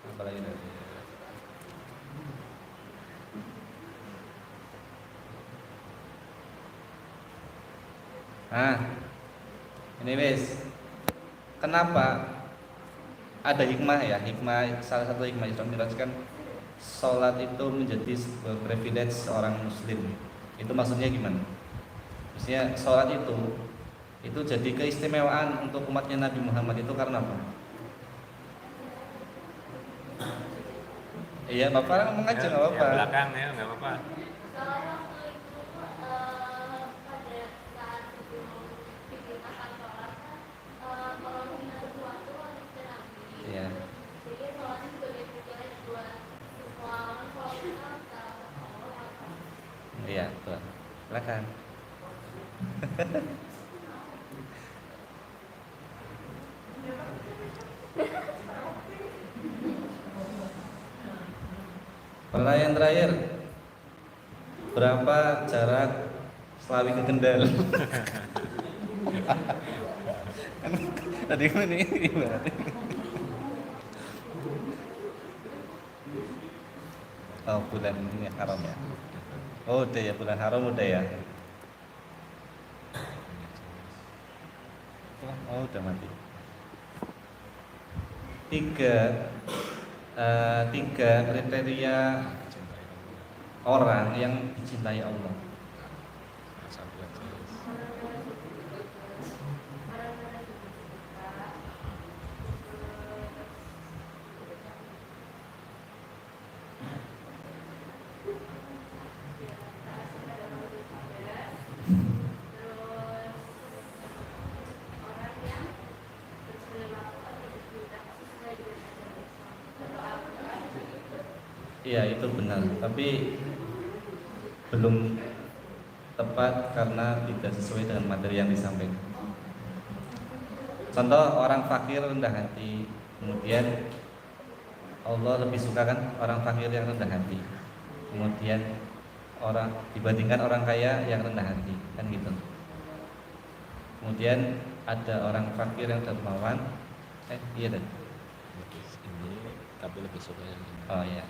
Apa lagi tadi? Nah, ini wis. Kenapa ada hikmah ya? Hikmah, salah satu hikmah Islam menjelaskan sholat itu menjadi sebuah privilege seorang muslim. Itu maksudnya gimana? Maksudnya sholat itu jadi keistimewaan untuk umatnya Nabi Muhammad itu karena apa? Iya, Bapak ngomong aja nggak apa-apa. Yang belakang ya, nggak apa-apa. Kalau waktu itu pada saat sebelum aktivitas sholat kalau punya sesuatu harus terapi. Iya. Jadi sholatnya sebagai privilege buat semua orang. Kalau kita Iya, betul. Silakan. Pertanyaan terakhir, berapa jarak Slawi ke Kendal? Tadi ini gimana? Oh, bulan ini haram ya. Oh, udah ya, bulan haram udah ya. Oh, udah mati. Tiga kriteria orang yang dicintai Allah. Iya, itu benar, tapi belum tepat karena tidak sesuai dengan materi yang disampaikan. Contoh, orang fakir rendah hati, kemudian Allah lebih suka kan orang fakir yang rendah hati, kemudian orang dibandingkan orang kaya yang rendah hati, kan gitu. Kemudian ada orang fakir yang dermawan, iya deh. Ini tapi lebih suka yang ini. Oh iya.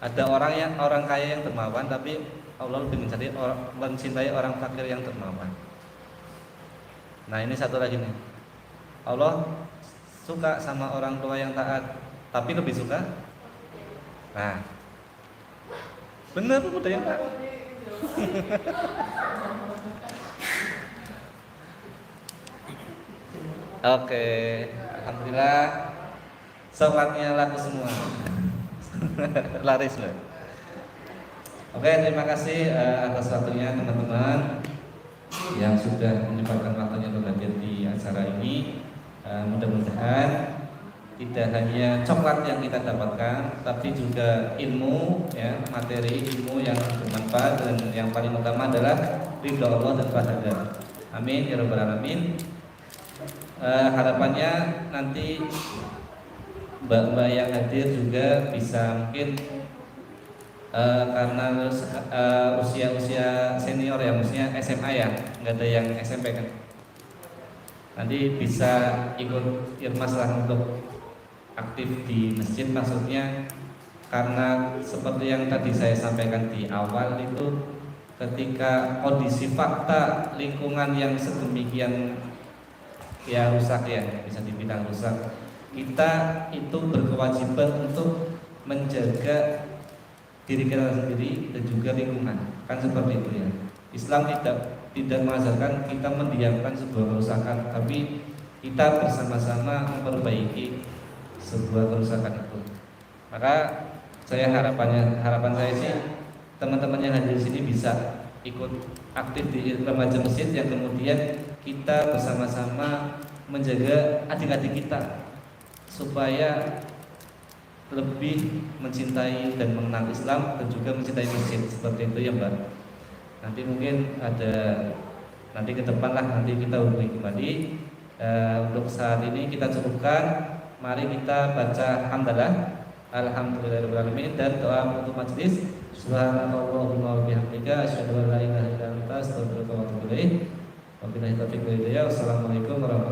Ada orang kaya yang dermawan, tapi Allah lebih mencintai orang fakir yang dermawan. Nah, ini satu lagi nih. Allah suka sama orang tua yang taat, tapi lebih suka. Nah, benar udah yang taat. Oke, alhamdulillah sholatnya laku semua. Laris loh. Oke, terima kasih atas waktunya teman-teman yang sudah menyempatkan waktunya untuk hadir di acara ini. Mudah-mudahan tidak hanya coklat yang kita dapatkan, tapi juga ilmu, ya, materi ilmu yang bermanfaat, dan yang paling utama adalah ridho Allah dan pahala. Amin ya rabbal alamin. Harapannya nanti mbak-mbak yang hadir juga bisa mungkin karena usia senior ya, maksudnya SMA ya, nggak ada yang SMP kan, nanti bisa ikut irmas lah untuk aktif di masjid. Maksudnya karena seperti yang tadi saya sampaikan di awal itu, ketika kondisi fakta lingkungan yang sedemikian ya rusak ya, bisa dibilang rusak, kita itu berkewajiban untuk menjaga diri kita sendiri dan juga lingkungan, kan seperti itu ya. Islam tidak mengajarkan kita mendiamkan sebuah kerusakan, tapi kita bersama-sama memperbaiki sebuah kerusakan itu. Maka harapan saya sih teman-teman yang hadir di sini bisa ikut aktif di remaja masjid, yang kemudian kita bersama-sama menjaga adik-adik kita supaya lebih mencintai dan mengenal Islam dan juga mencintai masjid, seperti itu ya Mbak. Nanti mungkin nanti ke depan lah, nanti kita hubungi kembali. Untuk saat ini kita cukupkan. Mari kita baca hamdalah, alhamdulillahirabbil alamin, dan doa untuk majelis. Subhanallahumma wa bihamdika asyhadu an la ilaha illa anta astaghfiruka wa atubu ilaik. Wabillahi taufiq wal hidayah. Wassalamualaikum warahmatullahi wabarakatuh.